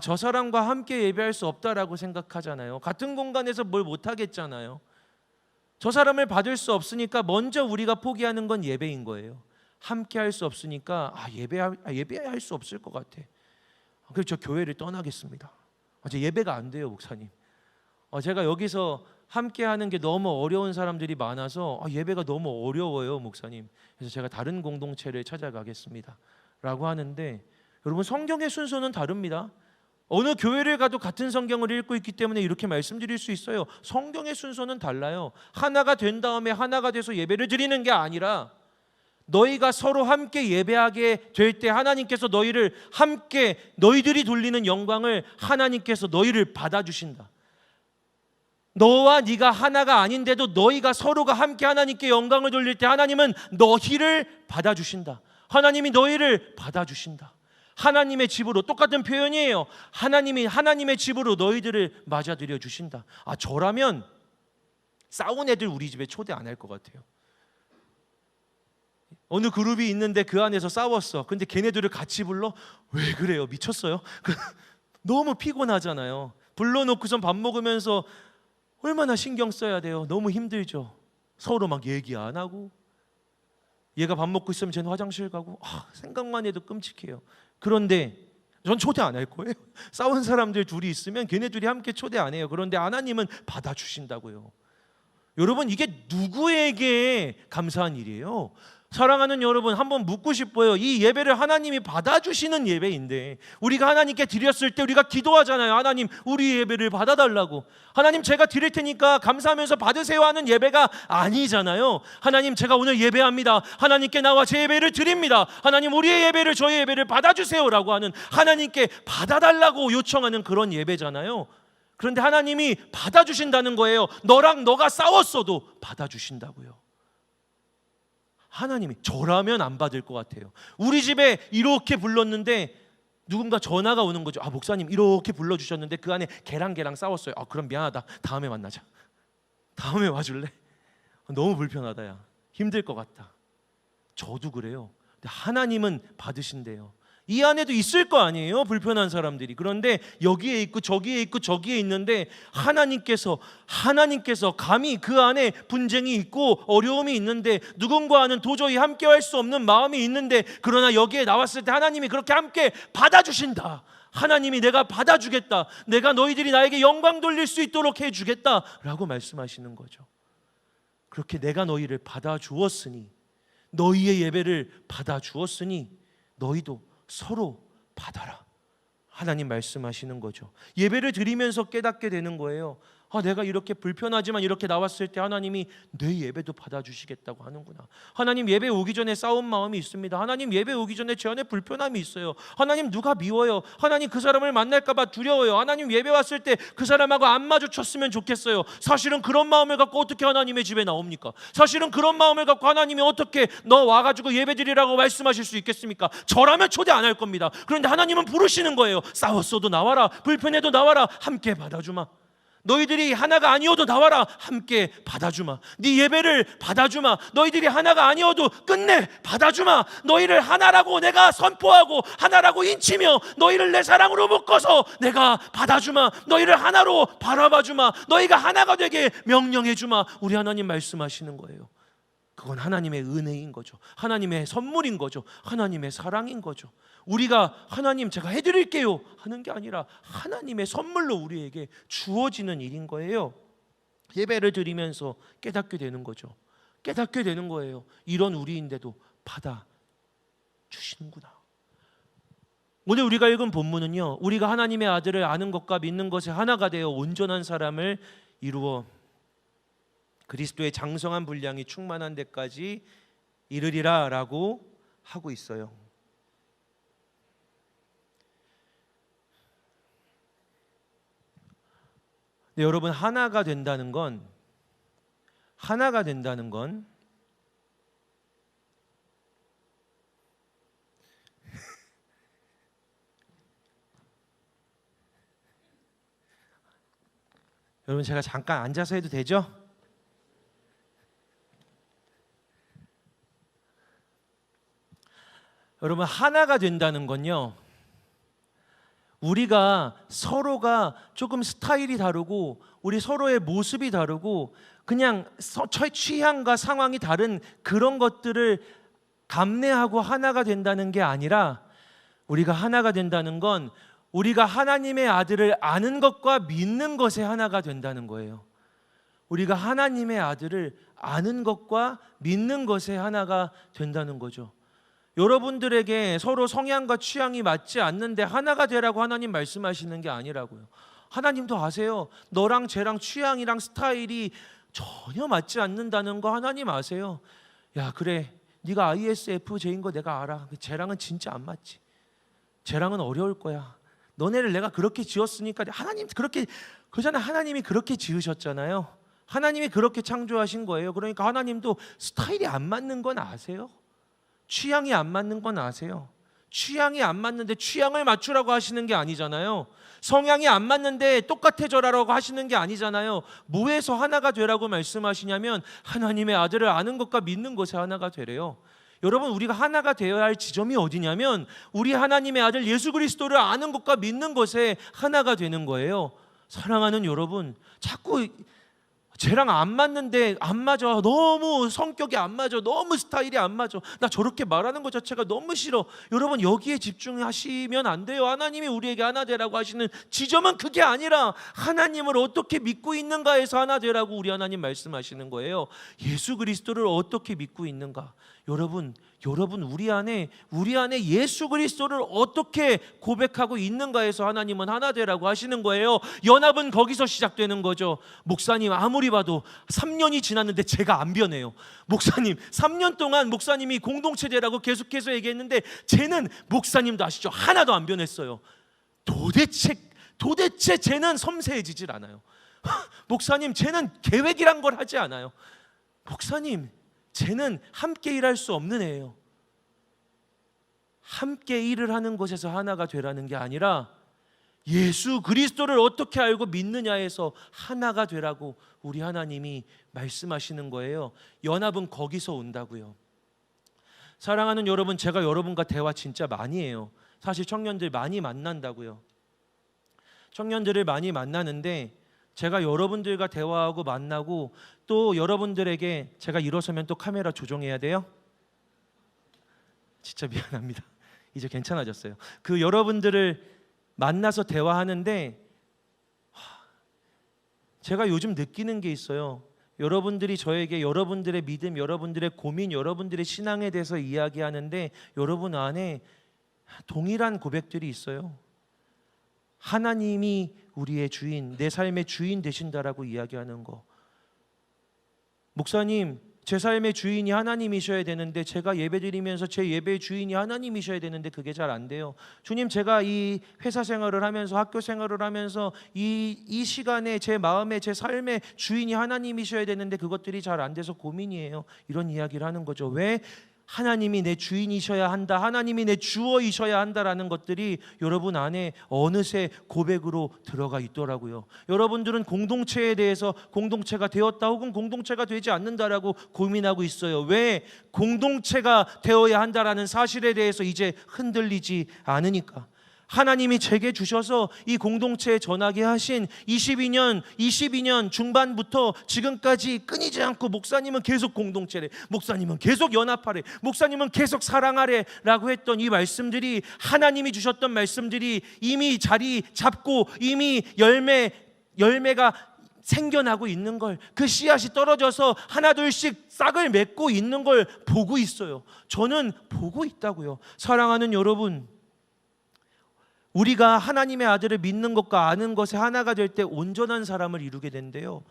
저 사람과 함께 예배할 수 없다라고 생각하잖아요. 같은 공간에서 뭘 못하겠잖아요. 저 사람을 받을 수 없으니까 먼저 우리가 포기하는 건 예배인 거예요. 함께 할 수 없으니까 예배할 수 없을 것 같아. 그래서 저 교회를 떠나겠습니다. 예배가 안 돼요, 목사님. 제가 여기서 함께 하는 게 너무 어려운 사람들이 많아서 예배가 너무 어려워요, 목사님. 그래서 제가 다른 공동체를 찾아가겠습니다 라고 하는데, 여러분, 성경의 순서는 다릅니다. 어느 교회를 가도 같은 성경을 읽고 있기 때문에 이렇게 말씀드릴 수 있어요. 성경의 순서는 달라요. 하나가 된 다음에 하나가 돼서 예배를 드리는 게 아니라, 너희가 서로 함께 예배하게 될 때 하나님께서 너희를 함께, 너희들이 돌리는 영광을 하나님께서 너희를 받아주신다. 너와 네가 하나가 아닌데도 너희가 서로가 함께 하나님께 영광을 돌릴 때 하나님은 너희를 받아주신다. 하나님이 너희를 받아주신다. 하나님의 집으로, 똑같은 표현이에요. 하나님이 하나님의 집으로 너희들을 맞아들여 주신다. 저라면 싸운 애들 우리 집에 초대 안 할 것 같아요. 어느 그룹이 있는데 그 안에서 싸웠어. 근데 걔네들을 같이 불러? 왜 그래요? 미쳤어요? 너무 피곤하잖아요. 불러놓고선 밥 먹으면서 얼마나 신경 써야 돼요. 너무 힘들죠. 서로 막 얘기 안 하고, 얘가 밥 먹고 있으면 쟤는 화장실 가고, 생각만 해도 끔찍해요. 그런데 전 초대 안 할 거예요. 싸운 사람들 둘이 있으면 걔네들이 함께 초대 안 해요. 그런데 하나님은 받아주신다고요. 여러분, 이게 누구에게 감사한 일이에요? 사랑하는 여러분, 한번 묻고 싶어요. 이 예배를 하나님이 받아주시는 예배인데, 우리가 하나님께 드렸을 때 우리가 기도하잖아요. 하나님, 우리 예배를 받아달라고. 하나님, 제가 드릴 테니까 감사하면서 받으세요 하는 예배가 아니잖아요. 하나님, 제가 오늘 예배합니다. 하나님께 나와 제 예배를 드립니다. 하나님, 우리의 예배를, 저의 예배를 받아주세요라고 하는, 하나님께 받아달라고 요청하는 그런 예배잖아요. 그런데 하나님이 받아주신다는 거예요. 너랑 너가 싸웠어도 받아주신다고요. 하나님이, 저라면 안 받을 것 같아요. 우리 집에 이렇게 불렀는데 누군가 전화가 오는 거죠. 목사님 이렇게 불러주셨는데 그 안에 걔랑 싸웠어요. 그럼 미안하다, 다음에 만나자. 다음에 와줄래? 너무 불편하다, 야. 힘들 것 같다. 저도 그래요. 근데 하나님은 받으신대요. 이 안에도 있을 거 아니에요, 불편한 사람들이. 그런데 여기에 있고 저기에 있고 저기에 있는데 하나님께서 감히 그 안에 분쟁이 있고 어려움이 있는데, 누군가와는 도저히 함께 할 수 없는 마음이 있는데, 그러나 여기에 나왔을 때 하나님이 그렇게 함께 받아주신다. 하나님이 내가 받아주겠다, 내가 너희들이 나에게 영광 돌릴 수 있도록 해주겠다 라고 말씀하시는 거죠. 그렇게 내가 너희를 받아주었으니, 너희의 예배를 받아주었으니 너희도 서로 받아라. 하나님 말씀하시는 거죠. 예배를 드리면서 깨닫게 되는 거예요. 내가 이렇게 불편하지만 이렇게 나왔을 때 하나님이 내 예배도 받아주시겠다고 하는구나. 하나님, 예배 오기 전에 싸운 마음이 있습니다. 하나님, 예배 오기 전에 제 안에 불편함이 있어요. 하나님, 누가 미워요. 하나님, 그 사람을 만날까 봐 두려워요. 하나님, 예배 왔을 때 그 사람하고 안 마주쳤으면 좋겠어요. 사실은 그런 마음을 갖고 어떻게 하나님의 집에 나옵니까? 사실은 그런 마음을 갖고 하나님이 어떻게 너 와가지고 예배 드리라고 말씀하실 수 있겠습니까? 저라면 초대 안 할 겁니다. 그런데 하나님은 부르시는 거예요. 싸웠어도 나와라, 불편해도 나와라, 함께 받아주마. 너희들이 하나가 아니어도 나와라, 함께 받아주마. 네 예배를 받아주마. 너희들이 하나가 아니어도 끝내 받아주마. 너희를 하나라고 내가 선포하고 하나라고 인치며 너희를 내 사랑으로 묶어서 내가 받아주마. 너희를 하나로 바라봐주마. 너희가 하나가 되게 명령해주마. 우리 하나님 말씀하시는 거예요. 그건 하나님의 은혜인 거죠. 하나님의 선물인 거죠. 하나님의 사랑인 거죠. 우리가 하나님 제가 해드릴게요 하는 게 아니라 하나님의 선물로 우리에게 주어지는 일인 거예요. 예배를 드리면서 깨닫게 되는 거죠. 깨닫게 되는 거예요. 이런 우리인데도 받아주시는구나. 오늘 우리가 읽은 본문은요, 우리가 하나님의 아들을 아는 것과 믿는 것에 하나가 되어 온전한 사람을 이루어 그리스도의 장성한 분량이 충만한 데까지 이르리라 라고 하고 있어요. 네, 여러분, 하나가 된다는 건 여러분, 제가 잠깐 앉아서 해도 되죠? 여러분, 하나가 된다는 건요, 우리가 서로가 조금 스타일이 다르고 우리 서로의 모습이 다르고 그냥 취향과 상황이 다른 그런 것들을 감내하고 하나가 된다는 게 아니라, 우리가 하나가 된다는 건 우리가 하나님의 아들을 아는 것과 믿는 것에 하나가 된다는 거예요. 우리가 하나님의 아들을 아는 것과 믿는 것에 하나가 된다는 거죠. 여러분들에게 서로 성향과 취향이 맞지 않는데 하나가 되라고 하나님 말씀하시는 게 아니라고요. 하나님도 아세요. 너랑 쟤랑 취향이랑 스타일이 전혀 맞지 않는다는 거 하나님 아세요. 야, 그래, 네가 ISFJ인 거 내가 알아. 쟤랑은 진짜 안 맞지. 쟤랑은 어려울 거야. 너네를 내가 그렇게 지었으니까. 하나님 그렇게 그러잖아요. 하나님이 그렇게 지으셨잖아요. 하나님이 그렇게 창조하신 거예요. 그러니까 하나님도 스타일이 안 맞는 건 아세요? 취향이 안 맞는 건 아세요? 취향이 안 맞는데 취향을 맞추라고 하시는 게 아니잖아요. 성향이 안 맞는데 똑같아져라라고 하시는 게 아니잖아요. 뭐에서 하나가 되라고 말씀하시냐면 하나님의 아들을 아는 것과 믿는 것에 하나가 되래요. 여러분, 우리가 하나가 되어야 할 지점이 어디냐면 우리 하나님의 아들 예수 그리스도를 아는 것과 믿는 것에 하나가 되는 거예요. 사랑하는 여러분, 자꾸 쟤랑 안 맞는데 안 맞아. 너무 성격이 안 맞아. 너무 스타일이 안 맞아. 나 저렇게 말하는 것 자체가 너무 싫어. 여러분, 여기에 집중하시면 안 돼요. 하나님이 우리에게 하나 되라고 하시는 지점은 그게 아니라 하나님을 어떻게 믿고 있는가에서 하나 되라고 우리 하나님 말씀하시는 거예요. 예수 그리스도를 어떻게 믿고 있는가. 여러분 우리 안에 예수 그리스도를 어떻게 고백하고 있는가에서 하나님은 하나 되라고 하시는 거예요. 연합은 거기서 시작되는 거죠. 목사님, 아무리 봐도 3년이 지났는데 제가 안 변해요. 목사님, 3년 동안 목사님이 공동체 되라고 계속해서 얘기했는데 쟤는, 목사님도 아시죠? 하나도 안 변했어요. 도대체 쟤는 섬세해지질 않아요. 목사님, 쟤는 계획이란 걸 하지 않아요. 목사님, 쟤는 함께 일할 수 없는 애예요. 함께 일을 하는 것에서 하나가 되라는 게 아니라 예수 그리스도를 어떻게 알고 믿느냐에서 하나가 되라고 우리 하나님이 말씀하시는 거예요. 연합은 거기서 온다고요. 사랑하는 여러분, 제가 여러분과 대화 진짜 많이 해요. 사실 청년들 많이 만난다고요. 청년들을 많이 만나는데 제가 여러분들과 대화하고 만나고 또 여러분들에게 제가 일어서면 또 카메라 조정해야 돼요? 진짜 미안합니다. 이제 괜찮아졌어요. 그 여러분들을 만나서 대화하는데 제가 요즘 느끼는 게 있어요. 여러분들이 저에게 여러분들의 믿음, 여러분들의 고민, 여러분들의 신앙에 대해서 이야기하는데 여러분 안에 동일한 고백들이 있어요. 하나님이 우리의 주인, 내 삶의 주인 되신다라고 이야기하는 거. 목사님, 제 삶의 주인이 하나님이셔야 되는데 제가 예배드리면서 제 예배의 주인이 하나님이셔야 되는데 그게 잘 안 돼요. 주님, 제가 이 회사 생활을 하면서 학교 생활을 하면서 이 시간에 제 마음의 제 삶의 주인이 하나님이셔야 되는데 그것들이 잘 안 돼서 고민이에요. 이런 이야기를 하는 거죠. 왜? 하나님이 내 주인이셔야 한다, 하나님이 내 주어이셔야 한다라는 것들이 여러분 안에 어느새 고백으로 들어가 있더라고요. 여러분들은 공동체에 대해서 공동체가 되었다 혹은 공동체가 되지 않는다라고 고민하고 있어요. 왜? 공동체가 되어야 한다라는 사실에 대해서 이제 흔들리지 않으니까. 하나님이 제게 주셔서 이 공동체에 전하게 하신 22년 중반부터 지금까지 끊이지 않고 목사님은 계속 공동체래, 목사님은 계속 연합하래, 목사님은 계속 사랑하래 라고 했던 이 말씀들이, 하나님이 주셨던 말씀들이 이미 자리 잡고 이미 열매가 생겨나고 있는 걸, 그 씨앗이 떨어져서 하나둘씩 싹을 맺고 있는 걸 보고 있어요. 저는 보고 있다고요. 사랑하는 여러분, 우리가 하나님의 아들을 믿는 것과 아는 것에 하나가 될 때 온전한 사람을 이루게 된대요.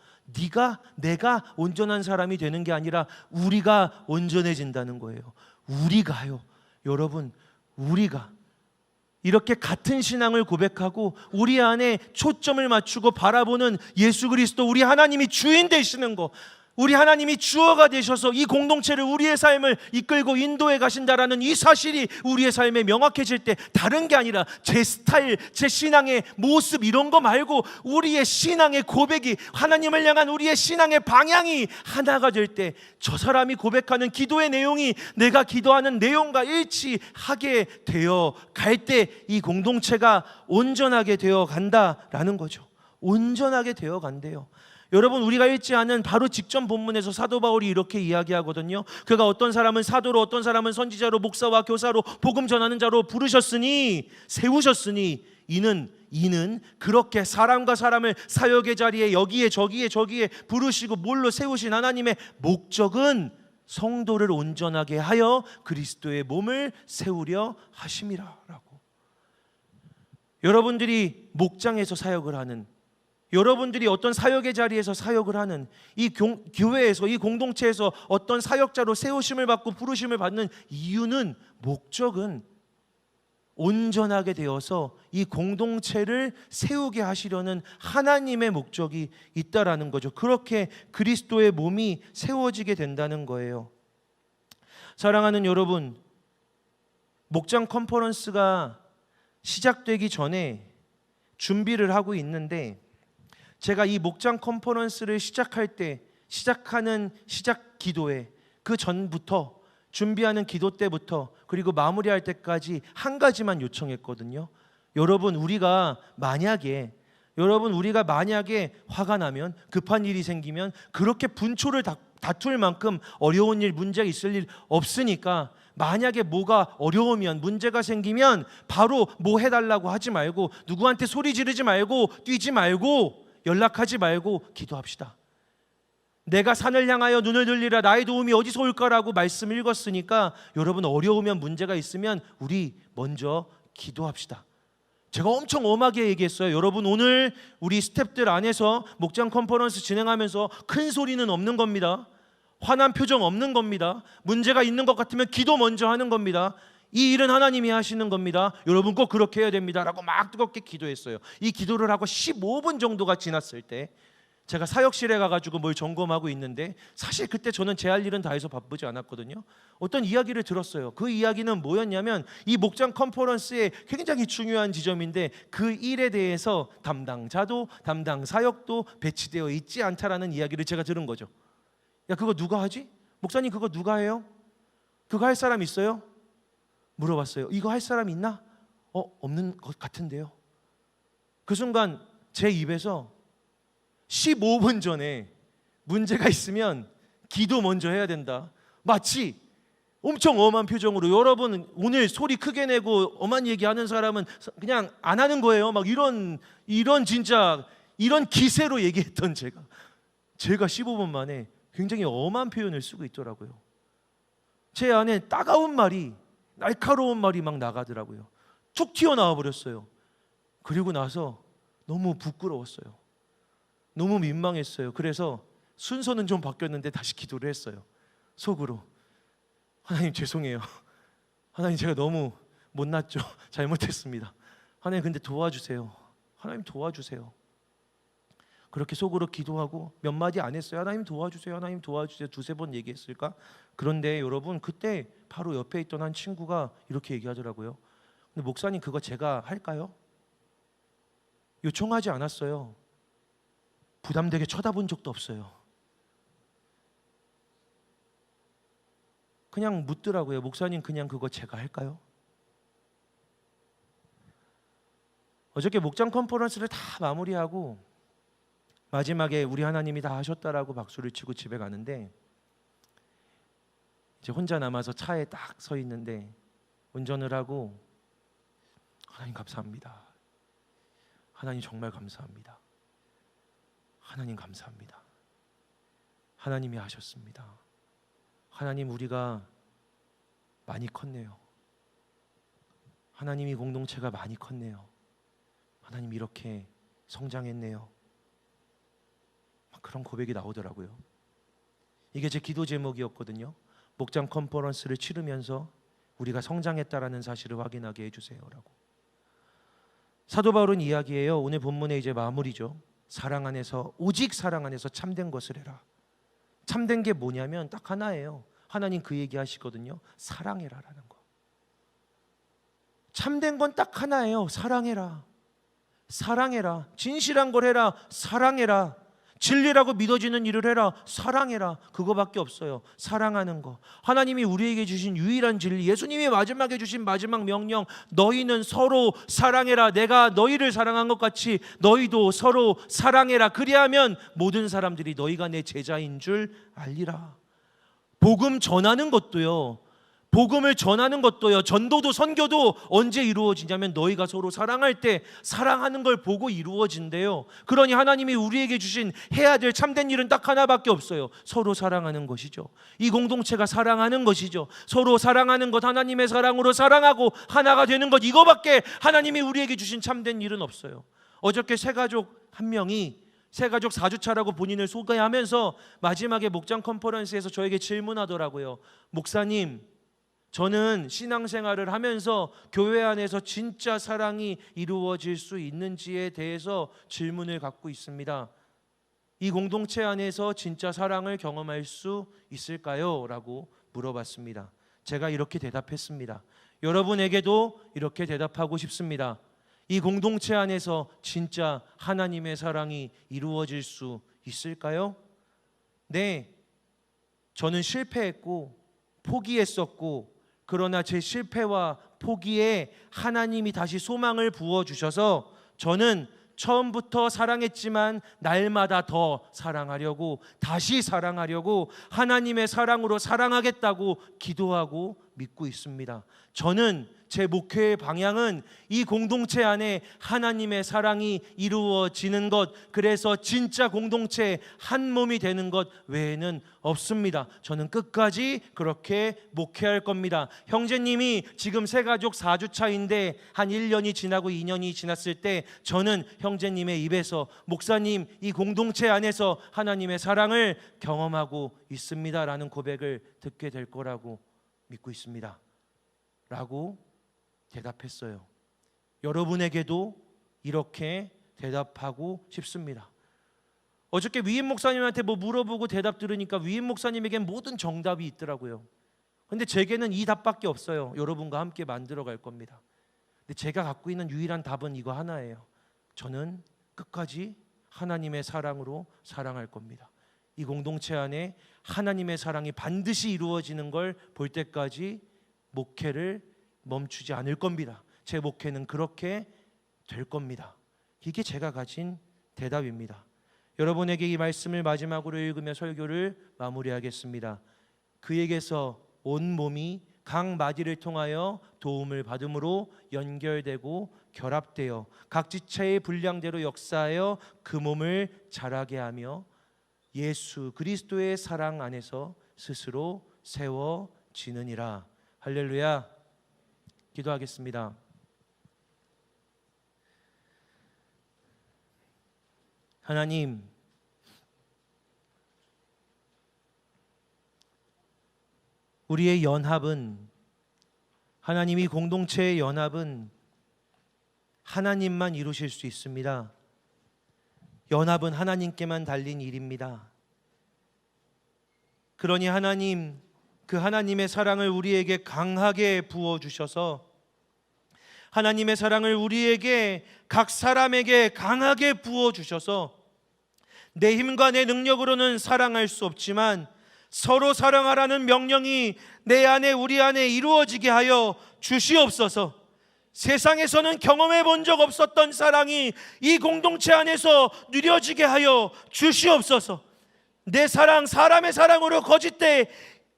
내가 온전한 사람이 되는 게 아니라 우리가 온전해진다는 거예요. 우리가요. 여러분, 우리가 이렇게 같은 신앙을 고백하고 우리 안에 초점을 맞추고 바라보는 예수 그리스도, 우리 하나님이 주인 되시는 거, 우리 하나님이 주어가 되셔서 이 공동체를, 우리의 삶을 이끌고 인도해 가신다라는 이 사실이 우리의 삶에 명확해질 때 다른 게 아니라 제 스타일, 제 신앙의 모습 이런 거 말고 우리의 신앙의 고백이, 하나님을 향한 우리의 신앙의 방향이 하나가 될 때 저 사람이 고백하는 기도의 내용이 내가 기도하는 내용과 일치하게 되어 갈 때 이 공동체가 온전하게 되어 간다라는 거죠. 온전하게 되어 간대요. 여러분, 우리가 읽지 않은 바로 직전 본문에서 사도 바울이 이렇게 이야기하거든요. 그가 어떤 사람은 사도로, 어떤 사람은 선지자로, 목사와 교사로, 복음 전하는 자로 부르셨으니, 세우셨으니, 이는 그렇게 사람과 사람을 사역의 자리에 여기에 저기에 부르시고 뭘로 세우신 하나님의 목적은 성도를 온전하게 하여 그리스도의 몸을 세우려 하심이라 라고. 여러분들이 목장에서 사역을 하는, 여러분들이 어떤 사역의 자리에서 사역을 하는, 이 교회에서, 이 공동체에서 어떤 사역자로 세우심을 받고 부르심을 받는 이유는, 목적은 온전하게 되어서 이 공동체를 세우게 하시려는 하나님의 목적이 있다라는 거죠. 그렇게 그리스도의 몸이 세워지게 된다는 거예요. 사랑하는 여러분, 목장 컨퍼런스가 시작되기 전에 준비를 하고 있는데, 제가 이 목장 컨퍼런스를 시작할 때, 시작하는 시작 기도회 그 전부터, 준비하는 기도 때부터, 그리고 마무리할 때까지 한 가지만 요청했거든요. 여러분, 우리가 만약에 화가 나면, 급한 일이 생기면, 그렇게 분초를 다툴 만큼 어려운 일, 문제가 있을 일 없으니까, 만약에 뭐가 어려우면, 문제가 생기면 바로 뭐 해달라고 하지 말고, 누구한테 소리 지르지 말고, 뛰지 말고, 연락하지 말고 기도합시다. 내가 산을 향하여 눈을 들리라, 나의 도움이 어디서 올까라고 말씀 읽었으니까, 여러분, 어려우면, 문제가 있으면 우리 먼저 기도합시다. 제가 엄청 엄하게 얘기했어요. 여러분, 오늘 우리 스태프들 안에서 목장 컨퍼런스 진행하면서 큰 소리는 없는 겁니다. 화난 표정 없는 겁니다. 문제가 있는 것 같으면 기도 먼저 하는 겁니다. 이 일은 하나님이 하시는 겁니다. 여러분 꼭 그렇게 해야 됩니다 라고 막 뜨겁게 기도했어요. 이 기도를 하고 15분 정도가 지났을 때, 제가 사역실에 가가지고 뭘 점검하고 있는데, 사실 그때 저는 제 할 일은 다 해서 바쁘지 않았거든요. 어떤 이야기를 들었어요. 그 이야기는 뭐였냐면, 이 목장 컨퍼런스의 굉장히 중요한 지점인데, 그 일에 대해서 담당자도 담당 사역도 배치되어 있지 않다라는 이야기를 제가 들은 거죠. 야, 그거 누가 하지? 목사님, 그거 누가 해요? 그거 할 사람 있어요? 물어봤어요. 이거 할 사람 있나? 없는 것 같은데요. 그 순간 제 입에서 15분 전에 문제가 있으면 기도 먼저 해야 된다, 마치 엄청 엄한 표정으로, 여러분 오늘 소리 크게 내고 엄한 얘기하는 사람은 그냥 안 하는 거예요, 막 이런 진짜 이런 기세로 얘기했던 제가 15분 만에 굉장히 엄한 표현을 쓰고 있더라고요. 제 안에 따가운 말이, 날카로운 말이 막 나가더라고요. 툭 튀어나와 버렸어요. 그리고 나서 너무 부끄러웠어요. 너무 민망했어요. 그래서 순서는 좀 바뀌었는데 다시 기도를 했어요. 속으로, 하나님 죄송해요. 하나님 제가 너무 못났죠. 잘못했습니다. 하나님 근데 도와주세요. 하나님 도와주세요. 그렇게 속으로 기도하고 몇 마디 안 했어요. 하나님 도와주세요. 하나님 도와주세요. 두세 번 얘기했을까? 그런데 여러분, 그때 바로 옆에 있던 한 친구가 이렇게 얘기하더라고요. 근데 목사님, 그거 제가 할까요? 요청하지 않았어요. 부담되게 쳐다본 적도 없어요. 그냥 묻더라고요. 목사님, 그냥 그거 제가 할까요? 어저께 목장 컨퍼런스를 다 마무리하고 마지막에 우리 하나님이 다 하셨다라고 박수를 치고 집에 가는데, 이제 혼자 남아서 차에 딱 서 있는데, 운전을 하고, 하나님 감사합니다. 하나님 정말 감사합니다. 하나님 감사합니다. 하나님이 하셨습니다. 하나님, 우리가 많이 컸네요. 하나님이 공동체가 많이 컸네요. 하나님 이렇게 성장했네요. 그런 고백이 나오더라고요. 이게 제 기도 제목이었거든요. 목장 컨퍼런스를 치르면서 우리가 성장했다라는 사실을 확인하게 해주세요라고. 사도 바울은 이야기해요. 오늘 본문의 이제 마무리죠. 사랑 안에서, 오직 사랑 안에서 참된 것을 해라. 참된 게 뭐냐면 딱 하나예요. 하나님 그 얘기하시거든요. 사랑해라라는 거. 참된 건 딱 하나예요. 사랑해라. 사랑해라. 진실한 걸 해라. 사랑해라. 진리라고 믿어지는 일을 해라. 사랑해라. 그거밖에 없어요. 사랑하는 거. 하나님이 우리에게 주신 유일한 진리, 예수님이 마지막에 주신 마지막 명령, 너희는 서로 사랑해라. 내가 너희를 사랑한 것 같이 너희도 서로 사랑해라. 그리하면 모든 사람들이 너희가 내 제자인 줄 알리라. 복음 전하는 것도요, 복음을 전하는 것도요, 전도도 선교도 언제 이루어지냐면 너희가 서로 사랑할 때 사랑하는 걸 보고 이루어진대요. 그러니 하나님이 우리에게 주신 해야 될 참된 일은 딱 하나밖에 없어요. 서로 사랑하는 것이죠. 이 공동체가 사랑하는 것이죠. 서로 사랑하는 것, 하나님의 사랑으로 사랑하고 하나가 되는 것, 이거밖에 하나님이 우리에게 주신 참된 일은 없어요. 어저께 새가족 한 명이 새가족 4주차라고 본인을 소개하면서 마지막에 목장 컨퍼런스에서 저에게 질문하더라고요. 목사님, 저는 신앙생활을 하면서 교회 안에서 진짜 사랑이 이루어질 수 있는지에 대해서 질문을 갖고 있습니다. 이 공동체 안에서 진짜 사랑을 경험할 수 있을까요? 라고 물어봤습니다. 제가 이렇게 대답했습니다. 여러분에게도 이렇게 대답하고 싶습니다. 이 공동체 안에서 진짜 하나님의 사랑이 이루어질 수 있을까요? 네, 저는 실패했고 포기했었고, 그러나 제 실패와 포기에 하나님이 다시 소망을 부어주셔서 저는 처음부터 사랑했지만 날마다 더 사랑하려고, 다시 사랑하려고 하나님의 사랑으로 사랑하겠다고 기도하고 믿고 있습니다. 저는 제 목회의 방향은 이 공동체 안에 하나님의 사랑이 이루어지는 것, 그래서 진짜 공동체 한 몸이 되는 것 외에는 없습니다. 저는 끝까지 그렇게 목회할 겁니다. 형제님이 지금 새가족 4주차인데 한 1년이 지나고 2년이 지났을 때 저는 형제님의 입에서 목사님, 이 공동체 안에서 하나님의 사랑을 경험하고 있습니다 라는 고백을 듣게 될 거라고 믿고 있습니다 라고 대답했어요. 여러분에게도 이렇게 대답하고 싶습니다. 어저께 위임 목사님한테 뭐 물어보고 대답 들으니까 위임 목사님에겐 모든 정답이 있더라고요. 근데 제게는 이 답밖에 없어요. 여러분과 함께 만들어 갈 겁니다. 근데 제가 갖고 있는 유일한 답은 이거 하나예요. 저는 끝까지 하나님의 사랑으로 사랑할 겁니다. 이 공동체 안에 하나님의 사랑이 반드시 이루어지는 걸 볼 때까지 목회를 멈추지 않을 겁니다. 제 목회는 그렇게 될 겁니다. 이게 제가 가진 대답입니다. 여러분에게 이 말씀을 마지막으로 읽으며 설교를 마무리하겠습니다. 그에게서 온 몸이 각 마디를 통하여 도움을 받음으로 연결되고 결합되어 각 지체의 분량대로 역사하여 그 몸을 자라게 하며 예수 그리스도의 사랑 안에서 스스로 세워지느니라. 할렐루야. 기도하겠습니다. 하나님, 우리의 연합은, 하나님이 공동체의 연합은 하나님만 이루실 수 있습니다. 연합은 하나님께만 달린 일입니다. 그러니 하나님, 그 하나님의 사랑을 우리에게 강하게 부어주셔서 하나님의 사랑을 우리에게, 각 사람에게 강하게 부어주셔서 내 힘과 내 능력으로는 사랑할 수 없지만 서로 사랑하라는 명령이 내 안에, 우리 안에 이루어지게 하여 주시옵소서. 세상에서는 경험해 본 적 없었던 사랑이 이 공동체 안에서 누려지게 하여 주시옵소서. 내 사랑, 사람의 사랑으로 거짓돼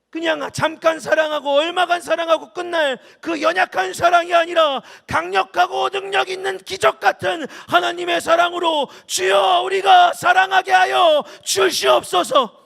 그냥 잠깐 사랑하고 얼마간 사랑하고 끝날 그 연약한 사랑이 아니라 강력하고 능력 있는 기적 같은 하나님의 사랑으로 주여 우리가 사랑하게 하여 주시옵소서.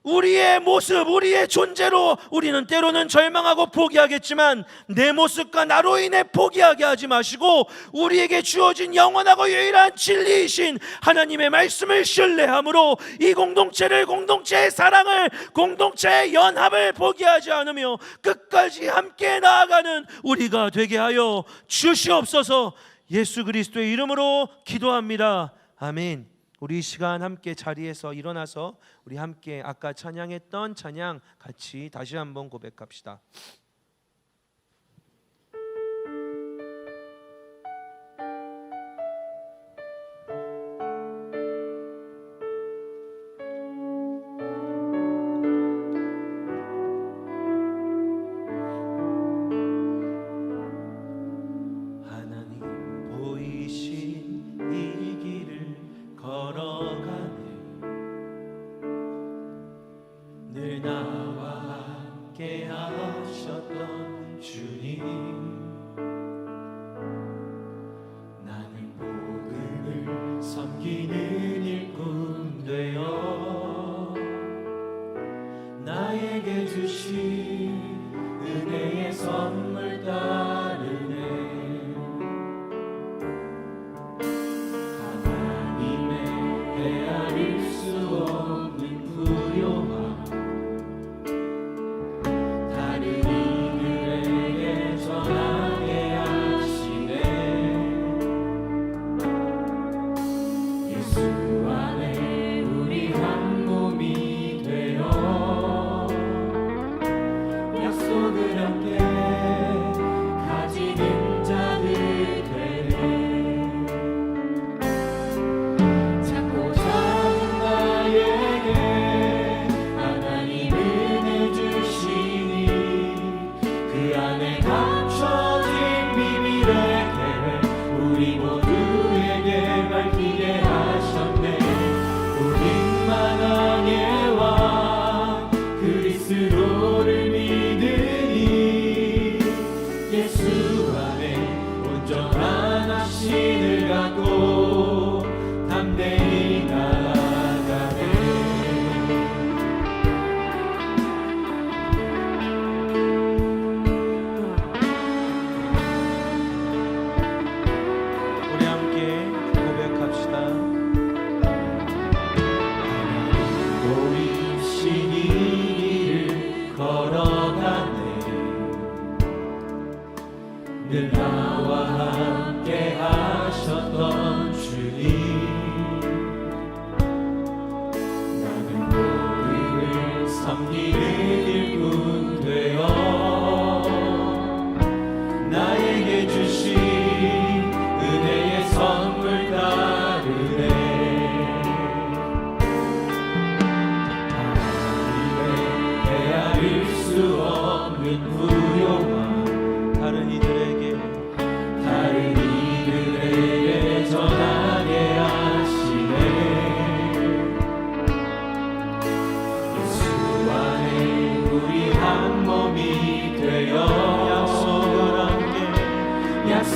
우리의 모습, 우리의 존재로 우리는 때로는 절망하고 포기하겠지만 내 모습과 나로 인해 포기하게 하지 마시고 우리에게 주어진 영원하고 유일한 진리이신 하나님의 말씀을 신뢰함으로 이 공동체를, 공동체의 사랑을, 공동체의 연합을 포기하지 않으며 끝까지 함께 나아가는 우리가 되게 하여 주시옵소서. 예수 그리스도의 이름으로 기도합니다. 아멘. 우리 이 시간 함께 자리에서 일어나서 우리 함께 아까 찬양했던 찬양 같이 다시 한번 고백합시다.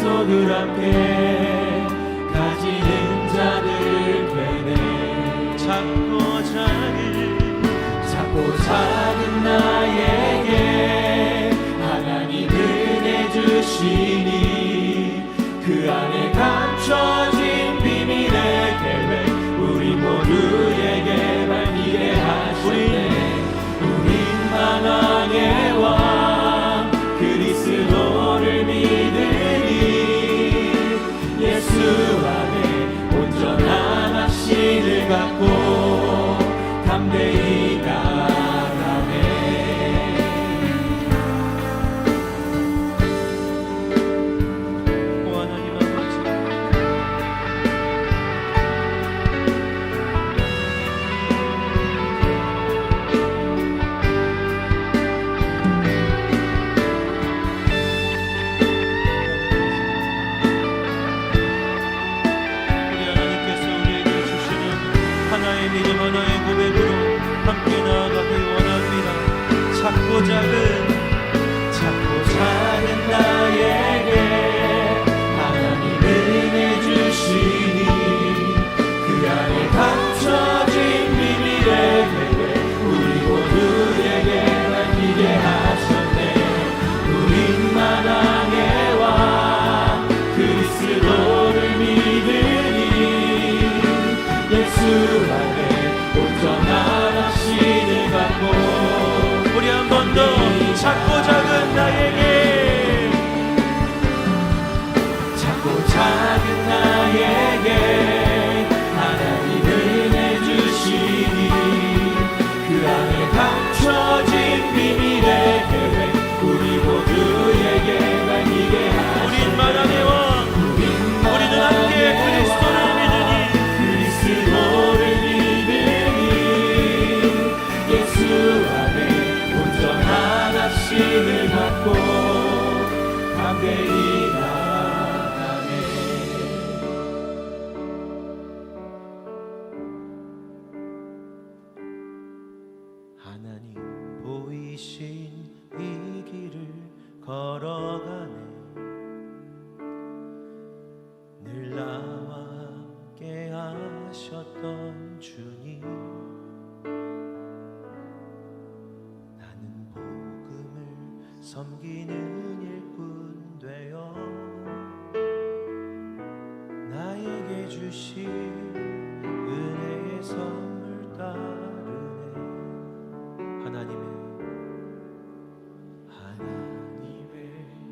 약속을 함께 가지는 자들 되네. 작고 작은 나에게 하나님 은혜 주시니 그 안에 감춰진 비밀의 계획 우리 모두에게 밝히게 하셨네. 우린 만왕의 왕 그리스도를 믿으니 예수 안에 온전한 확신을 갖고 담대히 나아가네. 오 하나님 아버지, 우리 하나님께서 우리에게 주시는 하나의 믿음, 하나의 고백으로 함께 나아가길 원합니다. 작고 작은 나에게 하나님 은혜 주시니 그 안에 감춰진 비밀의 계획 우리 모두에게 밝히게 하셨네. 우린 만왕의 왕 그리스도를 믿으니 예수 안에 온전한 확신을 갖고 우리 한 번 더 작고 작은 나에게, 작고 작은 나에게 하나님 은혜 주시니 그 안에 감춰진 비밀의 계획 우리 모두에게 밝히게 하셨네. 우린 만왕의 왕, 우리는 함께 그리스도를 믿으니 예수 안에 온전한 확신을 갖고 담대히 나아가네. 하나님 보이신 이 길을 걸어가네. 늘 나와 함께 하셨던 주님, 나는 복음을 섬기는 일꾼 되어 나에게 주신 은혜의 선물 따르네. 하나님의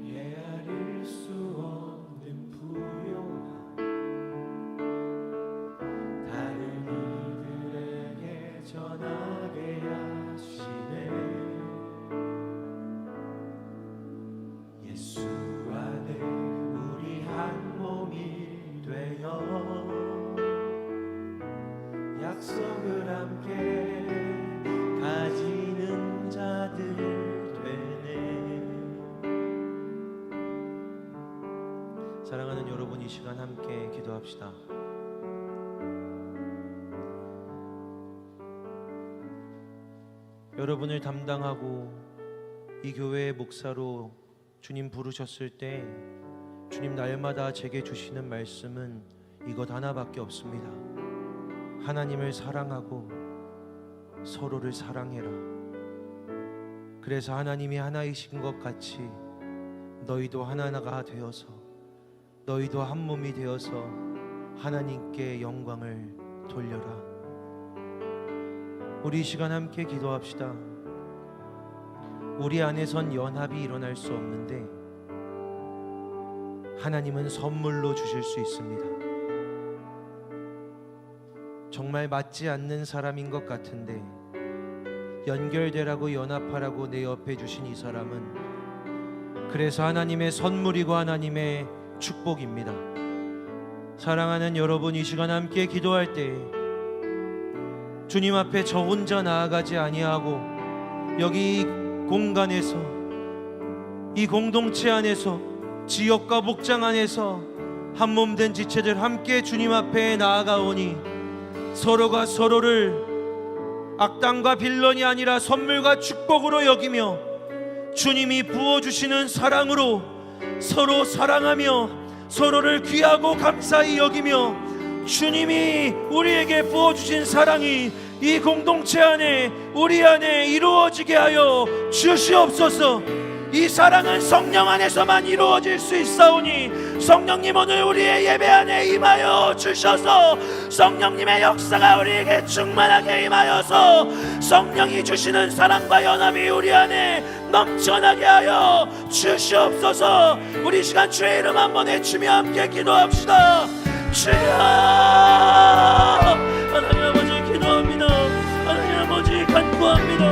헤아릴 수 없는 부요함 다른 이들에게 전하게 하시네. 예수 안에 우리 한 몸이 되어 약속을 함께 가지는 자들 되네. 사랑하는 여러분, 이 시간 함께 기도합시다. 여러분을 담당하고 이 교회의 목사로 주님 부르셨을 때 주님 날마다 제게 주시는 말씀은 이것 하나밖에 없습니다. 하나님을 사랑하고 서로를 사랑해라. 그래서 하나님이 하나이신 것 같이 너희도 하나가 되어서, 너희도 한 몸이 되어서 하나님께 영광을 돌려라. 우리 이 시간 함께 기도합시다. 우리 안에선 연합이 일어날 수 없는데 하나님은 선물로 주실 수 있습니다. 정말 맞지 않는 사람인 것 같은데 연결되라고, 연합하라고 내 옆에 주신 이 사람은 그래서 하나님의 선물이고 하나님의 축복입니다. 사랑하는 여러분, 이 시간 함께 기도할 때 주님 앞에 저 혼자 나아가지 아니하고 여기 이 공간에서, 이 공동체 안에서, 지역과 목장 안에서 한 몸 된 지체들 함께 주님 앞에 나아가오니 서로가 서로를 악당과 빌런이 아니라 선물과 축복으로 여기며 주님이 부어주시는 사랑으로 서로 사랑하며 서로를 귀하고 감사히 여기며 주님이 우리에게 부어주신 사랑이 이 공동체 안에 우리 안에 이루어지게 하여 주시옵소서. 이 사랑은 성령 안에서만 이루어질 수 있사오니 성령님 오늘 우리의 예배 안에 임하여 주셔서 성령님의 역사가 우리에게 충만하게 임하여서 성령이 주시는 사랑과 연합이 우리 안에 넘쳐나게 하여 주시옵소서. 우리 시간 주의 이름 한번 외치며 함께 기도합시다. 주여, 하나님 아버지 기도합니다. 하나님 아버지 간구합니다.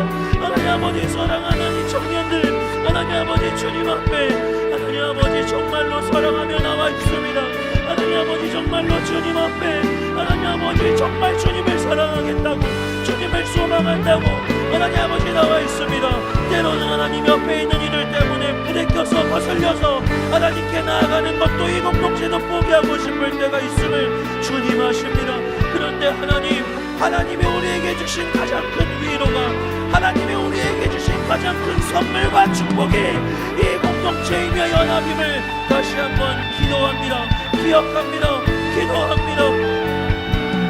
하나님 아버지 사랑하는 이 청년들 하나님 아버지 주님 앞에 하나님 아버지 정말로 사랑하며 나와 있습니다. 하나님 아버지 정말로 주님 앞에 하나님 아버지 정말 주님을 사랑하겠다고 주님을 소망한다고 하나님 아버지 나와 있습니다. 때로는 하나님 옆에 있는 이들 때문에 부대껴서 거슬려서 하나님께 나아가는 것도 이 공동체도 포기하고 싶을 때가 있음을 주님 아십니다. 그런데 하나님이 우리에게 주신 가장 큰 위로가 하나님이 우리에게 주신 가장 큰 선물과 축복이 이 공동체이며 연합임을 다시 한번 기도합니다. 기억합니다. 기도합니다.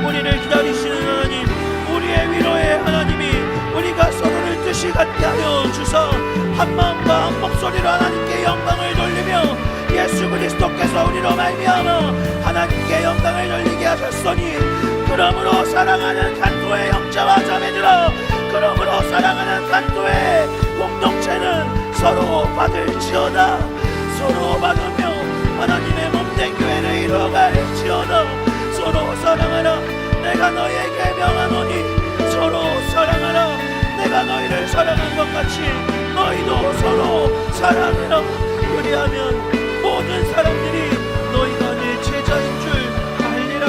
우리를 기다리시는 하나님, 우리의 위로의 하나님이 우리가 서로를 뜻이 같게 하여 주사 한 마음과 한 목소리로 하나님께 영광을 돌리며 예수 그리스도께서 우리로 말미암아 하나님께 영광을 돌리게 하셨으니 그러므로 사랑하는 간도의 형제와 자매들아, 그러므로 사랑하는 간도의 공동체는 서로 받을지어다. 서로 받으며 하나님의 몸된 교회를 이루어갈지어다. 서로 사랑하라. 내가 너희에게 명하노니 서로 사랑하라. 내가 너희를 사랑한 것 같이 너희도 서로 사랑해라. 그리하면 모든 사람들이 너희가 내 제자인 줄 알리라.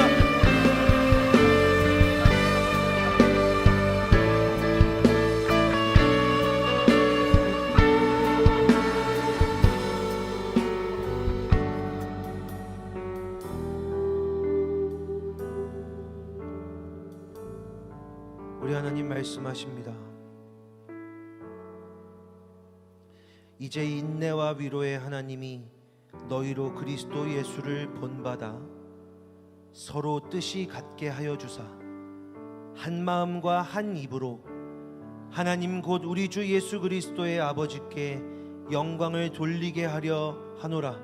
우리 하나님 말씀하십니다. 이제 인내와 위로의 하나님이 너희로 그리스도 예수를 본받아 서로 뜻이 같게 하여 주사 한 마음과 한 입으로 하나님 곧 우리 주 예수 그리스도의 아버지께 영광을 돌리게 하려 하노라.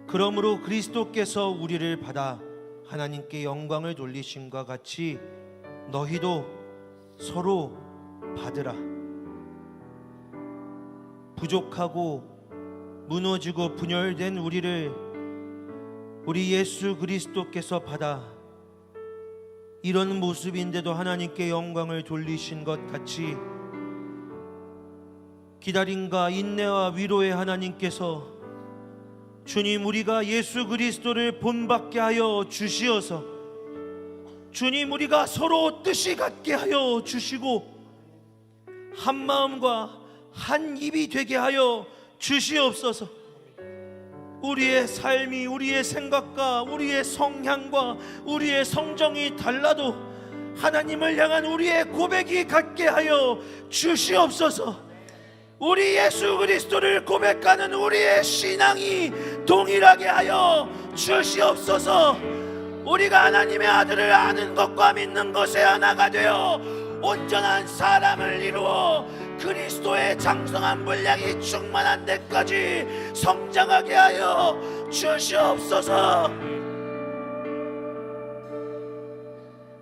그러므로 그리스도께서 우리를 받아 하나님께 영광을 돌리심과 같이 너희도 서로 받으라. 부족하고 무너지고 분열된 우리를 우리 예수 그리스도께서 받아 이런 모습인데도 하나님께 영광을 돌리신 것 같이 기다림과 인내와 위로의 하나님께서 주님 우리가 예수 그리스도를 본받게 하여 주시어서 주님 우리가 서로 뜻이 같게 하여 주시고 한 마음과 한 입이 되게 하여 주시옵소서. 우리의 삶이 우리의 생각과 우리의 성향과 우리의 성정이 달라도 하나님을 향한 우리의 고백이 같게 하여 주시옵소서. 우리 예수 그리스도를 고백하는 우리의 신앙이 동일하게 하여 주시옵소서. 우리가 하나님의 아들을 아는 것과 믿는 것에 하나가 되어 온전한 사람을 이루어 그리스도의 장성한 분량이 충만한 데까지 성장하게 하여 주시옵소서.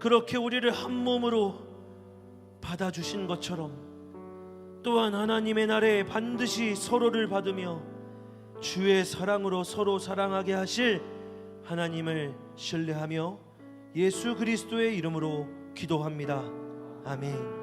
그렇게 우리를 한 몸으로 받아주신 것처럼 또한 하나님의 날에 반드시 서로를 받으며 주의 사랑으로 서로 사랑하게 하실 하나님을 신뢰하며 예수 그리스도의 이름으로 기도합니다. 아멘.